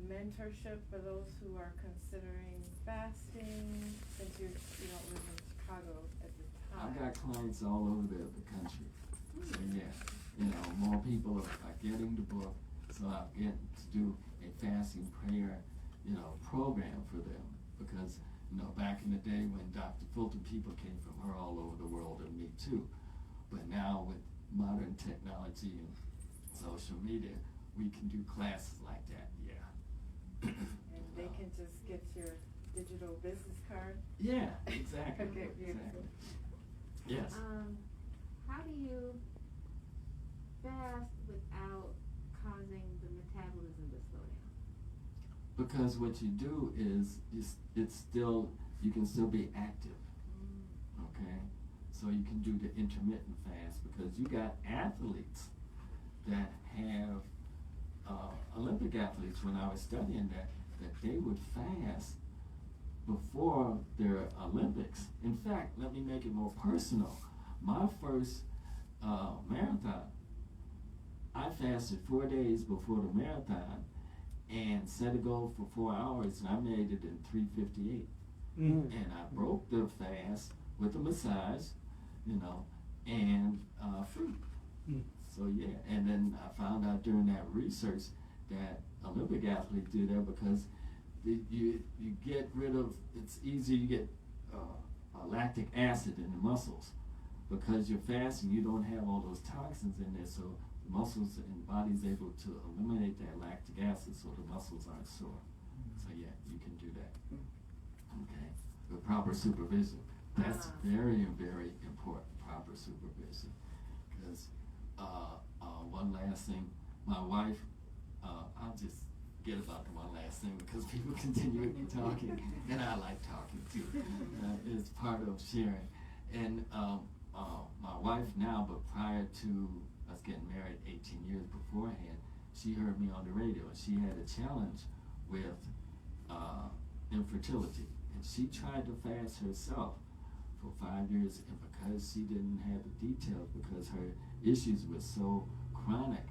Speaker 5: mentorship for those who are considering fasting, since you don't live in Chicago at the
Speaker 1: I
Speaker 5: time?
Speaker 1: got clients all over the country. So yeah, more people are getting the book, so I'm getting to do a fasting prayer, program for them. Because, back in the day when Dr. Fulton, people came from her all over the world, and me too. But now with modern technology and social media, we can do classes like that.
Speaker 5: And they can just get your digital business card.
Speaker 1: Yeah, exactly.
Speaker 5: Okay, beautiful.
Speaker 1: Exactly. Yes.
Speaker 3: How do you fast without causing the metabolism to slow down?
Speaker 1: Because what you do is it's still, you can still be active. Okay, so you can do the intermittent fast because you got athletes that have Olympic athletes when I was studying that they would fast before their Olympics. In fact, let me make it more personal. My first marathon, I fasted 4 days before the marathon and set a goal for 4 hours, and I made it in 3:58. And I broke the fast with a massage, and fruit. So yeah, and then I found out during that research that Olympic athletes do that because you get rid of, it's easier, you get lactic acid in the muscles because you're fasting. You don't have all those toxins in there, so the muscles and the body's able to eliminate that lactic acid, so the muscles aren't sore. So yeah, you can do that. Okay, with proper supervision. That's very, very important. Proper supervision, because one last thing, my wife, I'll just forget about the one last thing because people continue with me talking, and I like talking too. It's part of sharing. And my wife now, but prior to us getting married 18 years beforehand, she heard me on the radio, and she had a challenge with infertility, and she tried to fast herself for 5 years, and because she didn't have the details, because her issues were so chronic,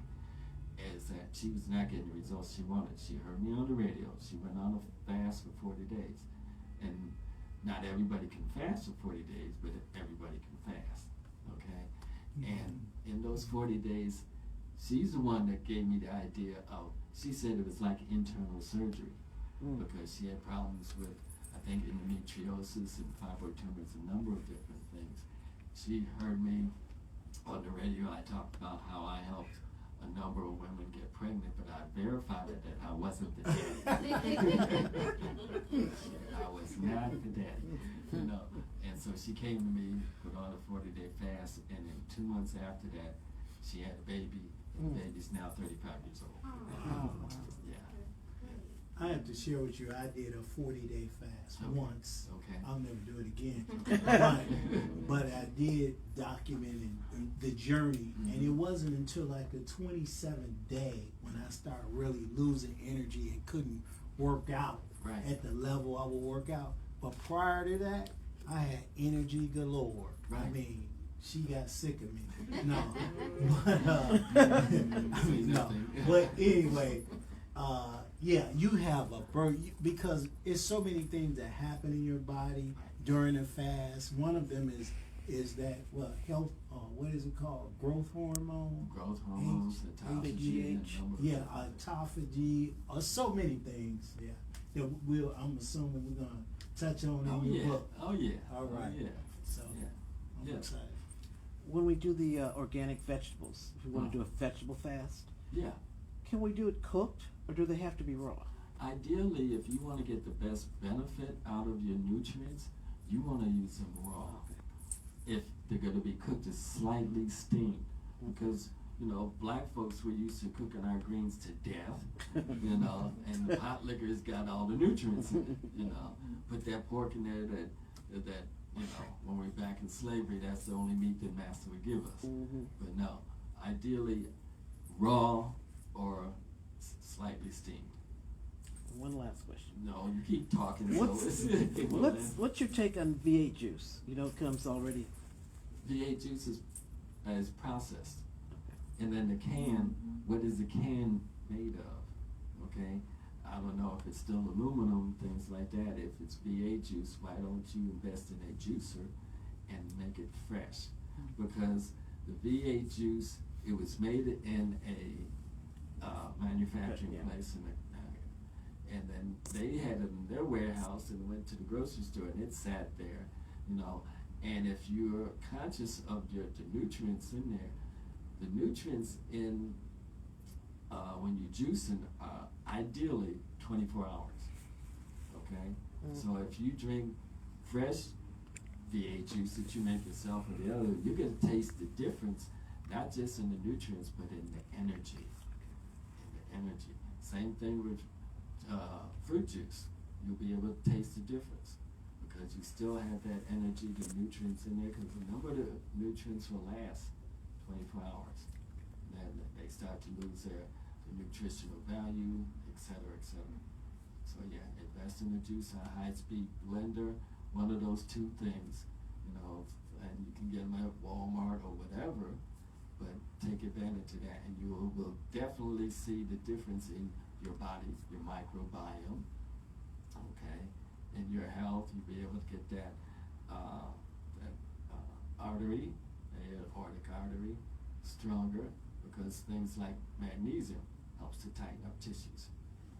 Speaker 1: is that she was not getting the results she wanted. She heard me on the radio. She went on a fast for 40 days. And not everybody can fast for 40 days, but everybody can fast, okay? And in those 40 days, she's the one that gave me the idea of, she said it was like internal surgery because she had problems with, I think, endometriosis and fibroid tumors, a number of different things. She heard me on the radio. I talked about how I helped a number of women get pregnant, but I verified that I wasn't the daddy. I was not the daddy, And so she came to me, put on a 40-day fast, and in 2 months after that, she had a baby. And the baby's now 35 years old. Yeah.
Speaker 4: I have to share with you, I did a 40-day fast once.
Speaker 1: Okay.
Speaker 4: I'll never do it again. but I did document the journey, and it wasn't until like the 27th day when I started really losing energy and couldn't work out at the level I would work out. But prior to that, I had energy galore.
Speaker 1: Right.
Speaker 4: I mean, she got sick of me. No, but But anyway. Yeah, you have a birth because it's so many things that happen in your body during a fast. One of them is that health. What is it called? Growth hormone.
Speaker 1: Growth hormones, autophagy,
Speaker 4: autophagy, so many things. Yeah, that I'm assuming we're gonna touch on in your book.
Speaker 1: Oh yeah.
Speaker 4: All right.
Speaker 1: Oh, yeah.
Speaker 4: So I'm excited.
Speaker 6: When we do the organic vegetables, if we want to do a vegetable fast, can we do it cooked or do they have to be raw?
Speaker 1: Ideally, if you want to get the best benefit out of your nutrients, you want to use them raw. If they're going to be cooked, it's slightly steamed, because black folks were used to cooking our greens to death, and the pot liquor's got all the nutrients in it, Put that pork in there that when we're back in slavery, that's the only meat that master would give us. But no, ideally raw or slightly steamed.
Speaker 6: One last question.
Speaker 1: No, you keep talking.
Speaker 6: What's your take on V8 juice? It comes already.
Speaker 1: V8 juice is processed. And then the can, what is the can made of? Okay? I don't know if it's still aluminum, things like that. If it's V8 juice, why don't you invest in a juicer and make it fresh? Because the V8 juice, it was made in a manufacturing place, and then they had it in their warehouse and went to the grocery store and it sat there, and if you're conscious of the nutrients in there, the nutrients in when you juicing are ideally 24 hours. Okay? So if you drink fresh V8 juice that you make yourself or the other, you're going to taste the difference, not just in the nutrients, but in the energy. Same thing with fruit juice. You'll be able to taste the difference because you still have that energy, the nutrients in there, because a number of the nutrients will last 24 hours. Then they start to lose their nutritional value, et cetera, et cetera. So yeah, invest in the juice, a high-speed blender, one of those two things, you know, and you can get them at Walmart or whatever, but take advantage of that, and you will definitely see the difference in your body, your microbiome, okay, in your health. You'll be able to get that artery, the aortic artery, stronger, because things like magnesium helps to tighten up tissues.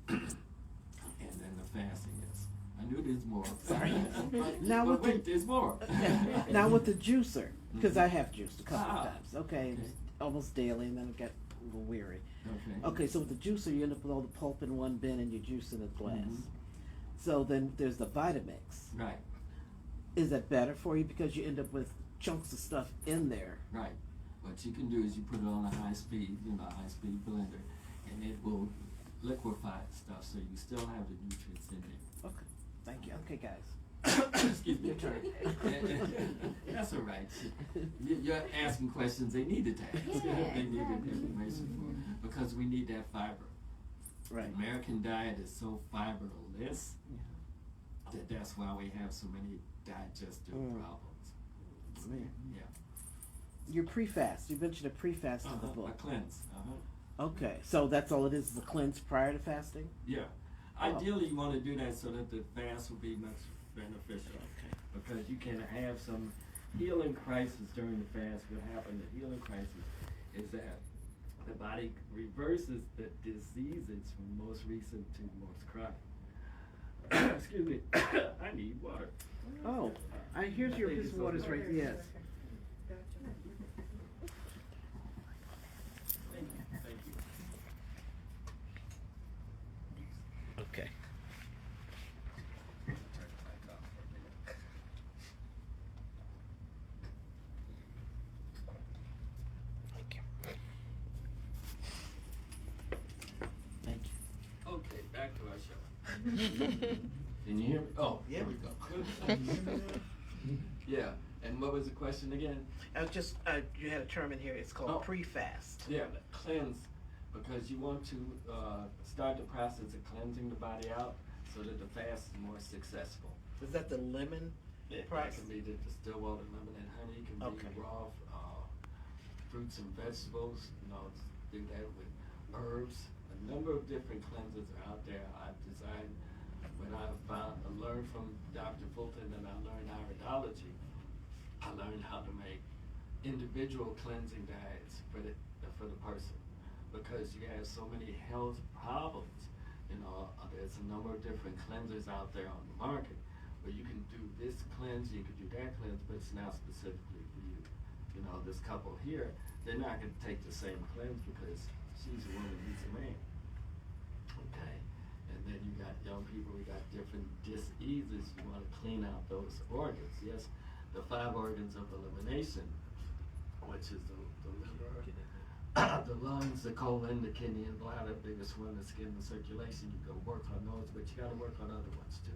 Speaker 1: And then the fasting is. I knew there's more. but wait, there's more.
Speaker 6: Now with the juicer, because I have juiced a couple of times, okay, almost daily, and then I get a little weary. Okay, so with the juicer, you end up with all the pulp in one bin and you juice in a glass. So then there's the Vitamix.
Speaker 1: Right.
Speaker 6: Is that better for you because you end up with chunks of stuff in there?
Speaker 1: Right. What you can do is you put it on a high-speed blender, and it will liquefy stuff, so you still have the nutrients in there.
Speaker 6: Okay, thank you. Okay, guys.
Speaker 1: Excuse me.
Speaker 6: Your turn.
Speaker 1: That's all right. You're asking questions they needed to ask. They needed information for, because we need that fiber.
Speaker 6: Right.
Speaker 1: The American diet is so fiberless that's why we have so many digestive problems. Yeah.
Speaker 6: Your pre-fast. You mentioned a pre-fast in the book.
Speaker 1: A cleanse.
Speaker 6: Okay, so that's all it is a cleanse prior to fasting?
Speaker 1: Yeah. Ideally, you want to do that so that the fast will be much beneficial.
Speaker 6: Okay.
Speaker 1: Because you can have some healing crisis during the fast. What happened, the healing crisis, is that the body reverses the diseases from most recent to most chronic. Excuse me. I need water.
Speaker 6: Oh, here's your piece of water's right, yes.
Speaker 1: Thank you.
Speaker 6: Okay. Thank you. Thank you.
Speaker 1: Okay, back to our show. Can you hear me? Oh, here we go. Yeah, and what was the question again?
Speaker 6: I was just, you had a term in here, it's called pre-fast.
Speaker 1: Yeah, cleanse, because you want to start the process of cleansing the body out so that the fast is more successful.
Speaker 6: Is that the lemon process?
Speaker 1: That can be the distilled water, lemon, and honey. It can be raw fruits and vegetables. You know, do that with herbs. A number of different cleanses are out there. I've designed, when I learned from Dr. Fulton and I learned iridology, I learned how to make individual cleansing diets for the person, because you have so many health problems. You know, there's a number of different cleansers out there on the market where you can do this cleanse, you can do that cleanse, but it's not specifically for you. You know, this couple here, they're not going to take the same cleanse because she's a woman, he's a man. Okay, and then you got young people, we got different diseases. You want to clean out those organs. Yes, the 5 organs of elimination, which is the liver, the lungs, the colon, the kidney, and bladder, biggest one, the skin, the circulation. You go work on those, but you got to work on other ones too.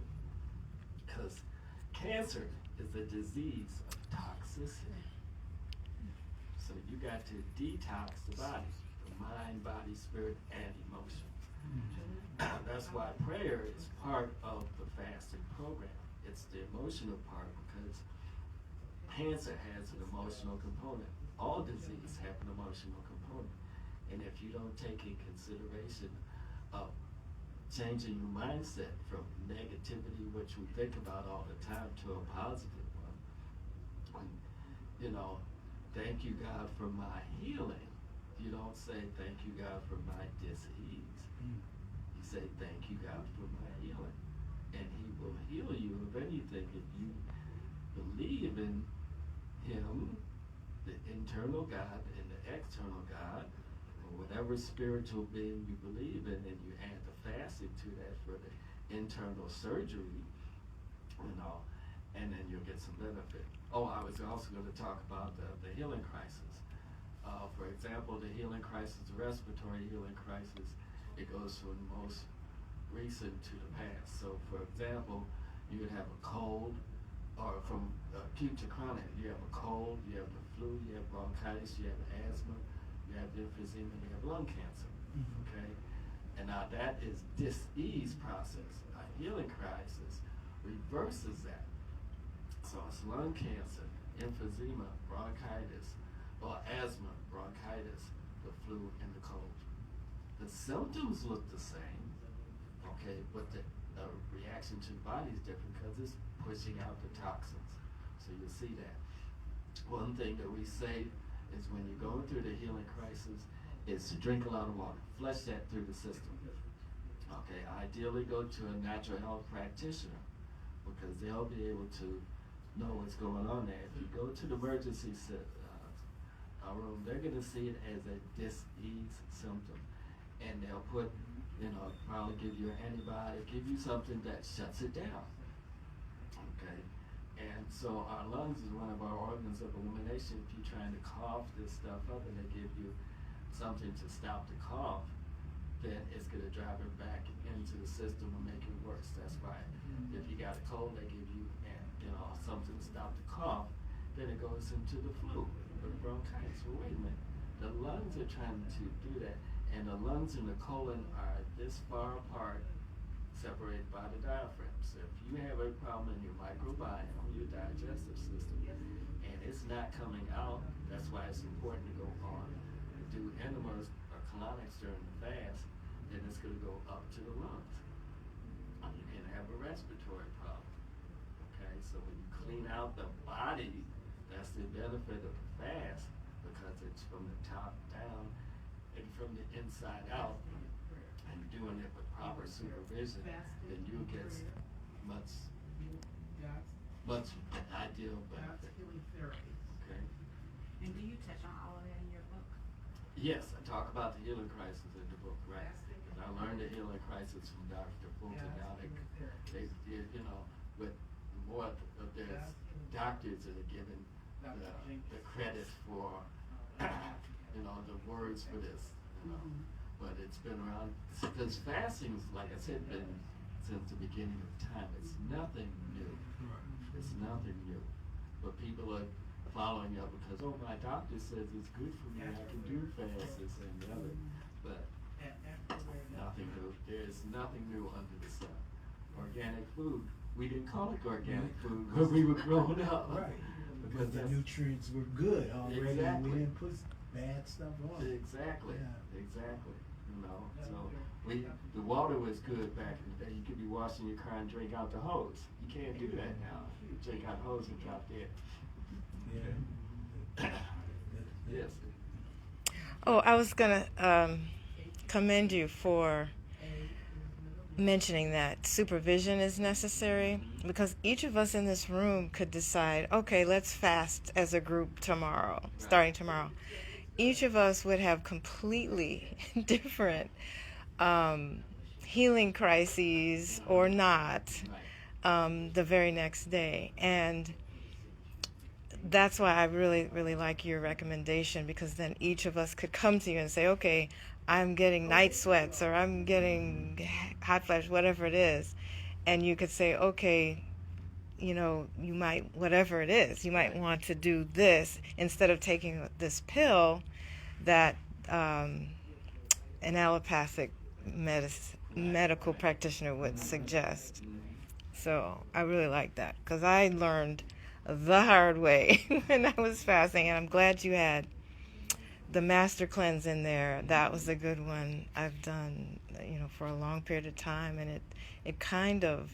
Speaker 1: Because cancer is a disease of toxicity. So you got to detox the body, the mind, body, spirit, and emotion. That's why prayer is part of the fasting program. It's the emotional part, because cancer has an emotional component. All disease have an emotional component. And if you don't take in consideration of changing your mindset from negativity, which we think about all the time, to a positive one, you know, thank you, God, for my healing. You don't say thank you, God, for my disease. You say thank you, God, for my healing. And he will heal you of anything if you believe in him, the internal God and the external God, or whatever spiritual being you believe in, and you add the facet to that for the internal surgery, and then you'll get some benefit. Oh, I was also going to talk about the healing crisis. For example, the healing crisis, the respiratory healing crisis, it goes from the most recent to the past. So, for example, you would have a cold, or from acute to chronic, you have a cold, you have the flu, you have bronchitis, you have asthma, you have emphysema, you have lung cancer. Okay? And now that is dis-ease process. A healing crisis reverses that. So it's lung cancer, emphysema, bronchitis, or asthma, bronchitis, the flu, and the cold. The symptoms look the same, okay, but the reaction to the body is different because it's pushing out the toxins. So you'll see that. One thing that we say is when you're going through the healing crisis is to drink a lot of water. Flush that through the system. Okay, ideally go to a natural health practitioner because they'll be able to know what's going on there. If you go to the emergency room, they're going to see it as a dis-ease symptom. And they'll put, probably give you an antibiotic, give you something that shuts it down. Okay? And so our lungs is one of our organs of elimination. If you're trying to cough this stuff up and they give you something to stop the cough, then it's going to drive it back into the system and make it worse. That's why if you got a cold, they give you something to stop the cough, then it goes into the flu or the bronchitis. Well, wait a minute. The lungs are trying to do that, and the lungs and the colon are this far apart, separated by the diaphragm. So if you have a problem in your microbiome, your digestive system, and it's not coming out, that's why it's important to go on and do enemas or colonics during the fast, then it's going to go up to the lungs. You can have a respiratory problem. Okay, so when you clean out the body, that's the benefit of the fast, because it's from the top down and from the inside out, and doing it with proper supervision, then you'll get much ideal benefit. Okay.
Speaker 3: And do you touch on all of that in your book?
Speaker 1: Yes, I talk about the healing crisis in the book, right? And I learned the healing crisis from Dr. Fulton. Now they with more of their doctors that are given the credit for, the words for this, But it's been around, because fasting, like I said, been since the beginning of time. It's nothing new. It's nothing new. But people are following up because, my doctor says it's good for me, I can do fast, this and the other. But nothing new. There's nothing new under the sun. Organic food. We didn't call it organic food when we were growing up.
Speaker 4: Right. Because the nutrients were good already.
Speaker 1: Exactly.
Speaker 4: We didn't put bad stuff on.
Speaker 1: Exactly.
Speaker 4: Yeah.
Speaker 1: Exactly. So the water was good back in the day. You could be washing your car and drink out the hose. You can't do that now. You drink out the hose and drop dead.
Speaker 4: Yeah.
Speaker 1: Yes.
Speaker 2: Oh, I was gonna commend you for mentioning that supervision is necessary, because each of us in this room could decide, okay, let's fast as a group tomorrow, starting tomorrow. Each of us would have completely different healing crises or not the very next day. And that's why I really, really like your recommendation, because then each of us could come to you and say, okay, I'm getting night sweats, or I'm getting hot flash, whatever it is. And you could say, okay, you might, whatever it is, you might want to do this instead of taking this pill that an allopathic medical practitioner would suggest. So I really like that, because I learned the hard way when I was fasting, and I'm glad you had the master cleanse in there. That was a good one I've done, for a long period of time, and it kind of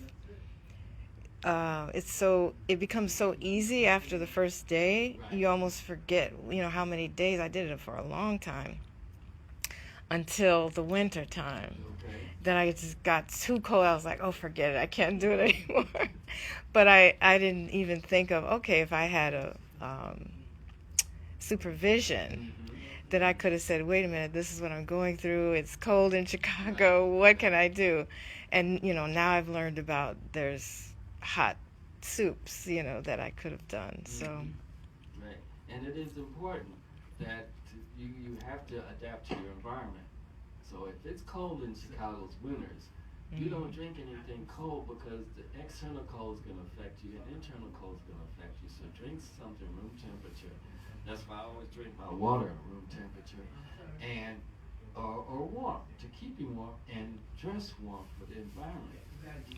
Speaker 2: it becomes so easy after the first day. You almost forget how many days. I did it for a long time until the winter time. Then I just got too cold. I was like, oh, forget it, I can't do it anymore. But I didn't even think of, okay, if I had a supervision, that I could have said, wait a minute, this is what I'm going through. It's cold in Chicago. What can I do? And, now I've learned about there's hot soups, that I could have done. So.
Speaker 1: Right. And it is important that you have to adapt to your environment. So if it's cold in Chicago's winters, you don't drink anything cold because the external cold is going to affect you and internal cold is going to affect you. So drink something room temperature. That's why I always drink my water room temperature, and or warm to keep you warm, and dress warm for the environment.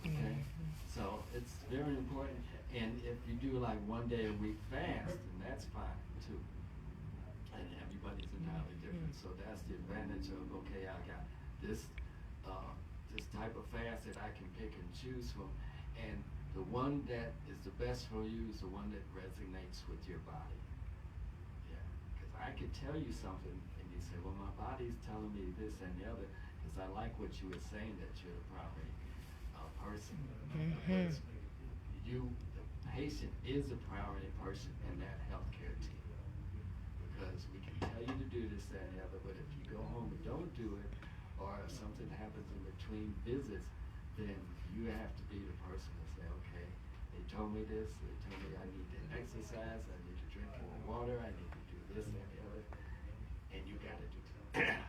Speaker 1: Okay, so it's very important. And if you do like 1 day a week fast, then that's fine too. And everybody's entirely different. So that's the advantage of, okay, I got this this type of fast that I can pick and choose from, and the one that is the best for you is the one that resonates with your body. Yeah, because I could tell you something and you say, well, my body's telling me this and the other, because I like what you were saying, that you're the primary person. Because the patient is the primary person in that healthcare team. Because we can tell you to do this, that, and the other, but if you go home and don't do it, or if something happens in between visits, then you have to be the person to say, okay, they told me this, they told me I need to exercise, I need to drink more water, I need to do this and the other, and you gotta do that.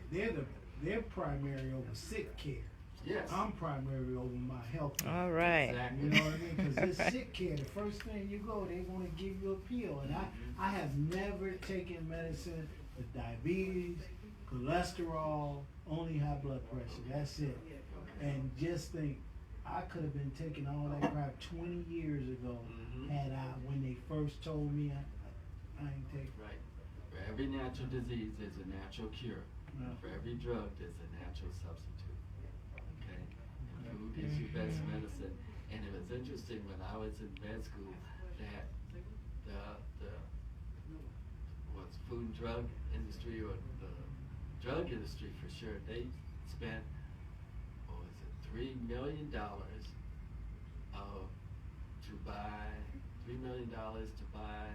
Speaker 4: Yeah, they're primary over sick care.
Speaker 1: Yes.
Speaker 4: I'm primary over my health care.
Speaker 2: All right.
Speaker 1: Exactly.
Speaker 4: You know what I mean? Because this sick care, the first thing you go, they want to give you a pill. And I have never taken medicine for diabetes, cholesterol, only high blood pressure. That's it. And just think, I could have been taking all that crap 20 years ago had I, when they first told me I ain't take.
Speaker 1: Right. For every natural disease, there's a natural cure. For every drug, there's a natural substitute. Okay? And food is your best medicine. And it was interesting when I was in med school that the food and drug industry, or the drug industry for sure, they spent, $3 million to buy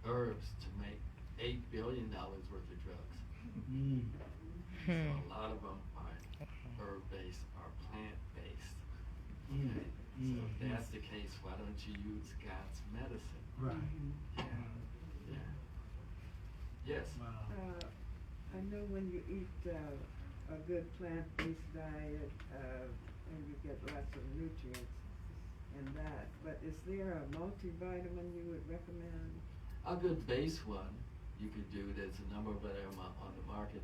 Speaker 1: herbs to make $8 billion worth of drugs. So a lot of them are herb-based or plant-based. Okay? So if that's the case, why don't you use God's medicine?
Speaker 4: Right.
Speaker 1: Yeah. Yes.
Speaker 4: Wow.
Speaker 7: I know when you eat a good plant-based diet, and you get lots of nutrients in that, but is there a multivitamin you would recommend?
Speaker 1: A good base one you could do. There's a number of them on the market.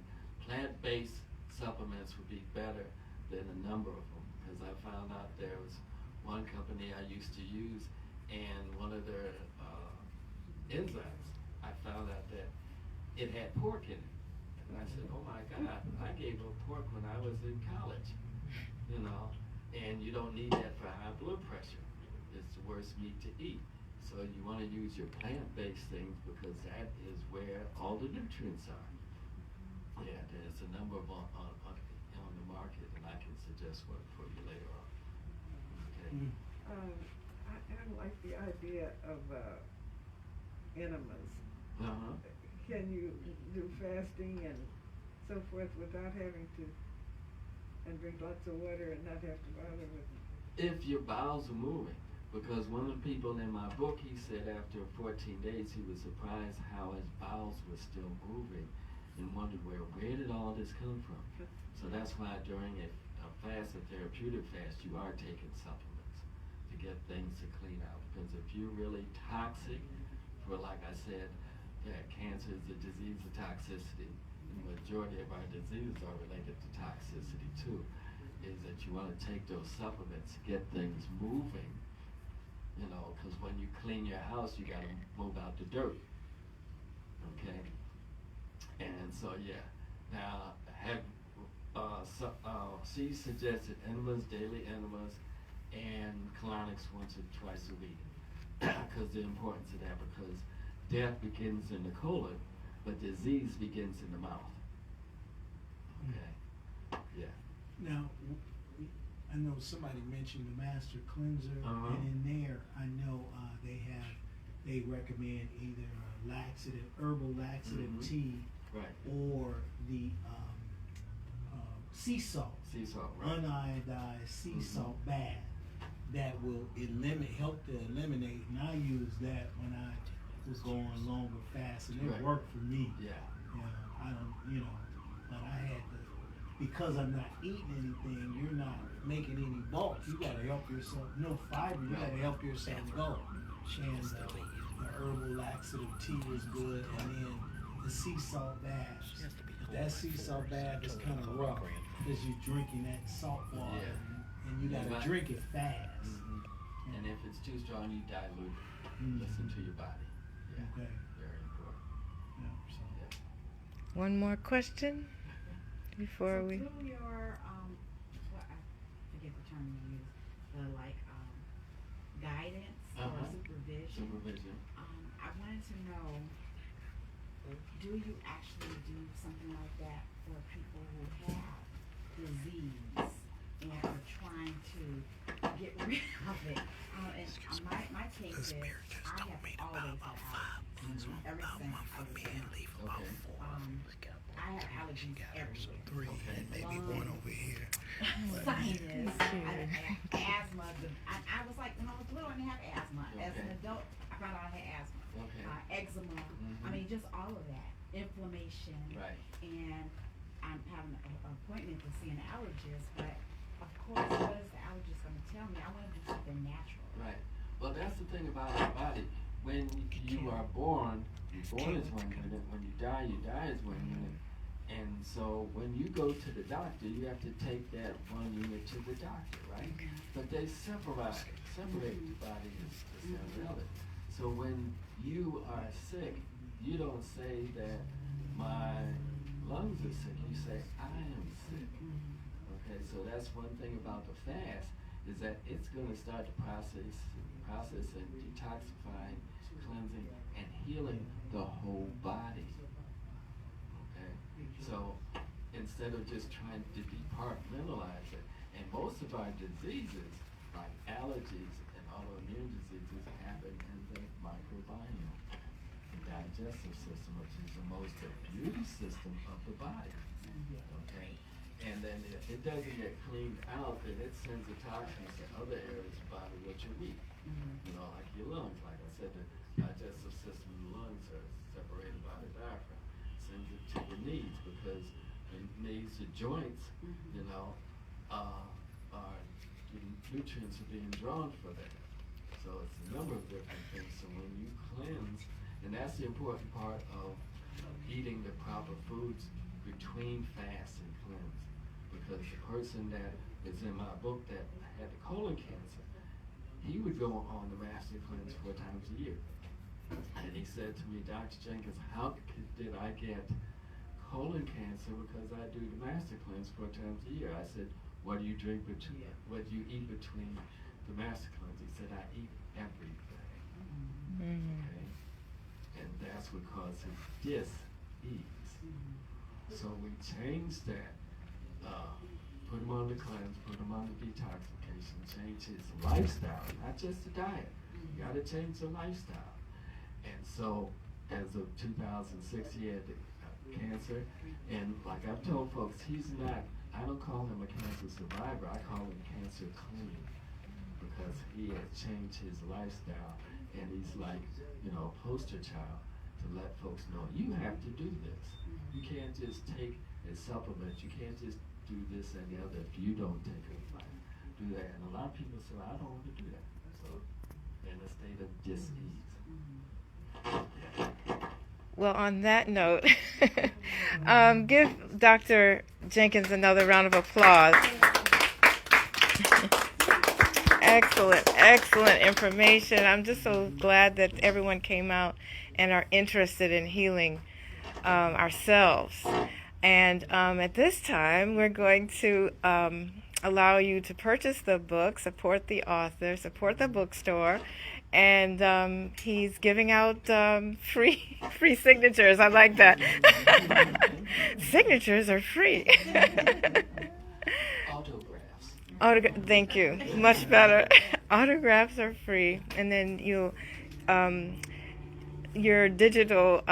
Speaker 1: Plant-based supplements would be better than a number of them, because I found out there was one company I used to use, and one of their enzymes, I found out that it had pork in it. And I said, oh my God, I gave up pork when I was in college, and you don't need that for high blood pressure. It's the worst meat to eat. So you want to use your plant-based things, because that is where all the nutrients are. Yeah, there's a number of on the market, and I can suggest one for you later on. Okay.
Speaker 7: I like the idea of enemas. Can you do fasting and so forth without having to, and drink lots of water and not have to bother with it?
Speaker 1: If your bowels are moving, because one of the people in my book, he said after 14 days he was surprised how his bowels were still moving, and wondered where did all this come from. So that's why during a fast, a therapeutic fast, you are taking supplements to get things to clean out. Because if you're really toxic, for like I said, that cancer is a disease of toxicity. The majority of our diseases are related to toxicity too. Is that you want to take those supplements to get things moving, because when you clean your house, you got to move out the dirt. Okay? And so, yeah. Now, she suggested enemas, daily enemas, and colonics once or twice a week. Because the importance of that, because death begins in the colon, but disease begins in the mouth. Okay? Yeah.
Speaker 4: Now, I know somebody mentioned the Master Cleanser,
Speaker 1: Uh-huh.
Speaker 4: and in there, I know they have they recommend either a laxative, herbal laxative tea,
Speaker 1: Right.
Speaker 4: or the sea salt,
Speaker 1: Right.
Speaker 4: uniodized sea salt bath that will help to eliminate. And I use that when I was going longer fast, and it
Speaker 1: Right.
Speaker 4: worked for me.
Speaker 1: Yeah.
Speaker 4: I don't, but I had to, because I'm not eating anything, you're not making any bulk. You gotta help yourself, no fiber, you gotta help yourself go. And the herbal laxative tea was good, and then the sea salt bath. That sea salt bath is kind of rough, because you're drinking that salt water, and you gotta drink it fast.
Speaker 1: And if it's too strong, you dilute it. Listen to your body. Yeah.
Speaker 4: Okay.
Speaker 1: Very important.
Speaker 2: One more question before
Speaker 8: So
Speaker 2: we.
Speaker 8: through your what, I forget the term you use, the guidance or supervision.
Speaker 1: Supervision.
Speaker 8: I wanted to know, do you actually do something like that for people who have disease and are trying to get rid of it? And my case is, I have always had allergies ever since I was young. I have allergies everywhere.
Speaker 4: Maybe one over here.
Speaker 8: Sinus, I had asthma. I was like, when I was little, I didn't have asthma. As an adult, I found out I had asthma. Eczema. I mean, just all of that. Inflammation.
Speaker 1: Right.
Speaker 8: And I'm having an appointment to see an allergist, but of course, what is the allergist going to tell me? I want to do something natural.
Speaker 1: Right. Well, that's the thing about our body. When you are born is 1 minute. When you die is 1 minute. And so when you go to the doctor, you have to take that 1 unit to the doctor, right? But they separate the body as unrelated. So when you are sick, you don't say that my lungs are sick. You say, I am sick. Okay, so that's one thing about the fast, is that it's going to start the process and detoxifying, cleansing, and healing the whole body. Okay, so instead of just trying to departmentalize it, and most of our diseases, like allergies and autoimmune diseases, happen in the microbiome, the digestive system, which is the most immune system of the body. Okay, and then if it doesn't get cleaned out, then it sends the toxins to other areas of the body which are weak. You know, like your lungs. Like I said, the digestive system and the lungs are separated by the diaphragm. Sends it to your knees, because the knees, the joints, you know, are the nutrients are being drawn for that. So it's a number of different things. So when you cleanse, and that's the important part of eating the proper foods between fast and cleanse. Because the person that is in my book that had the colon cancer, he would go on the master cleanse 4 times a year. And he said to me, Dr. Jenkins, how did I get colon cancer? Because I do the master cleanse 4 times a year. I said, what do you drink between, what do you eat between the master cleanse? He said, I eat everything. Okay? And that's what causes dis-ease. So we changed that. Put him on the cleanse, put him on the detoxification, change his lifestyle, not just the diet. You gotta change the lifestyle. And so, as of 2006, he had the cancer, and like I've told folks, he's not, I don't call him a cancer survivor, I call him cancer clean, because he has changed his lifestyle, and he's like, you know, a poster child to let folks know, you have to do this. You can't just take a supplement, you can't just do this and the other if you don't take it. Do that. And a lot of people say, I don't want to do that. So, in a state of dis-ease.
Speaker 2: Well, on that note, give Dr. Jenkins another round of applause. Excellent information. I'm just so glad that everyone came out and are interested in healing ourselves. And at this time, we're going to allow you to purchase the book, support the author, support the bookstore, and he's giving out free signatures. I like that. Signatures are free.
Speaker 1: Autographs.
Speaker 2: Thank you. Much better. Autographs are free, and then you your digital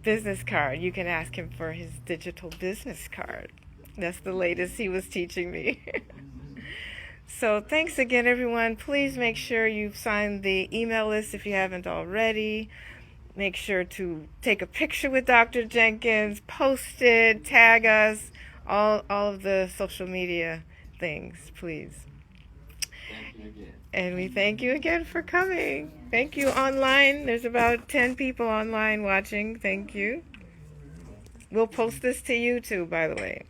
Speaker 2: business card. You can ask him for his digital business card. That's the latest he was teaching me. So thanks again, everyone. Please make sure you've signed the email list if you haven't already. Make sure to take a picture with Dr. Jenkins, post it, tag us, all of the social media things, please.
Speaker 1: Thank you again.
Speaker 2: And we thank you again for coming. Thank you online. There's about 10 people online watching. Thank you. We'll post this to YouTube, by the way.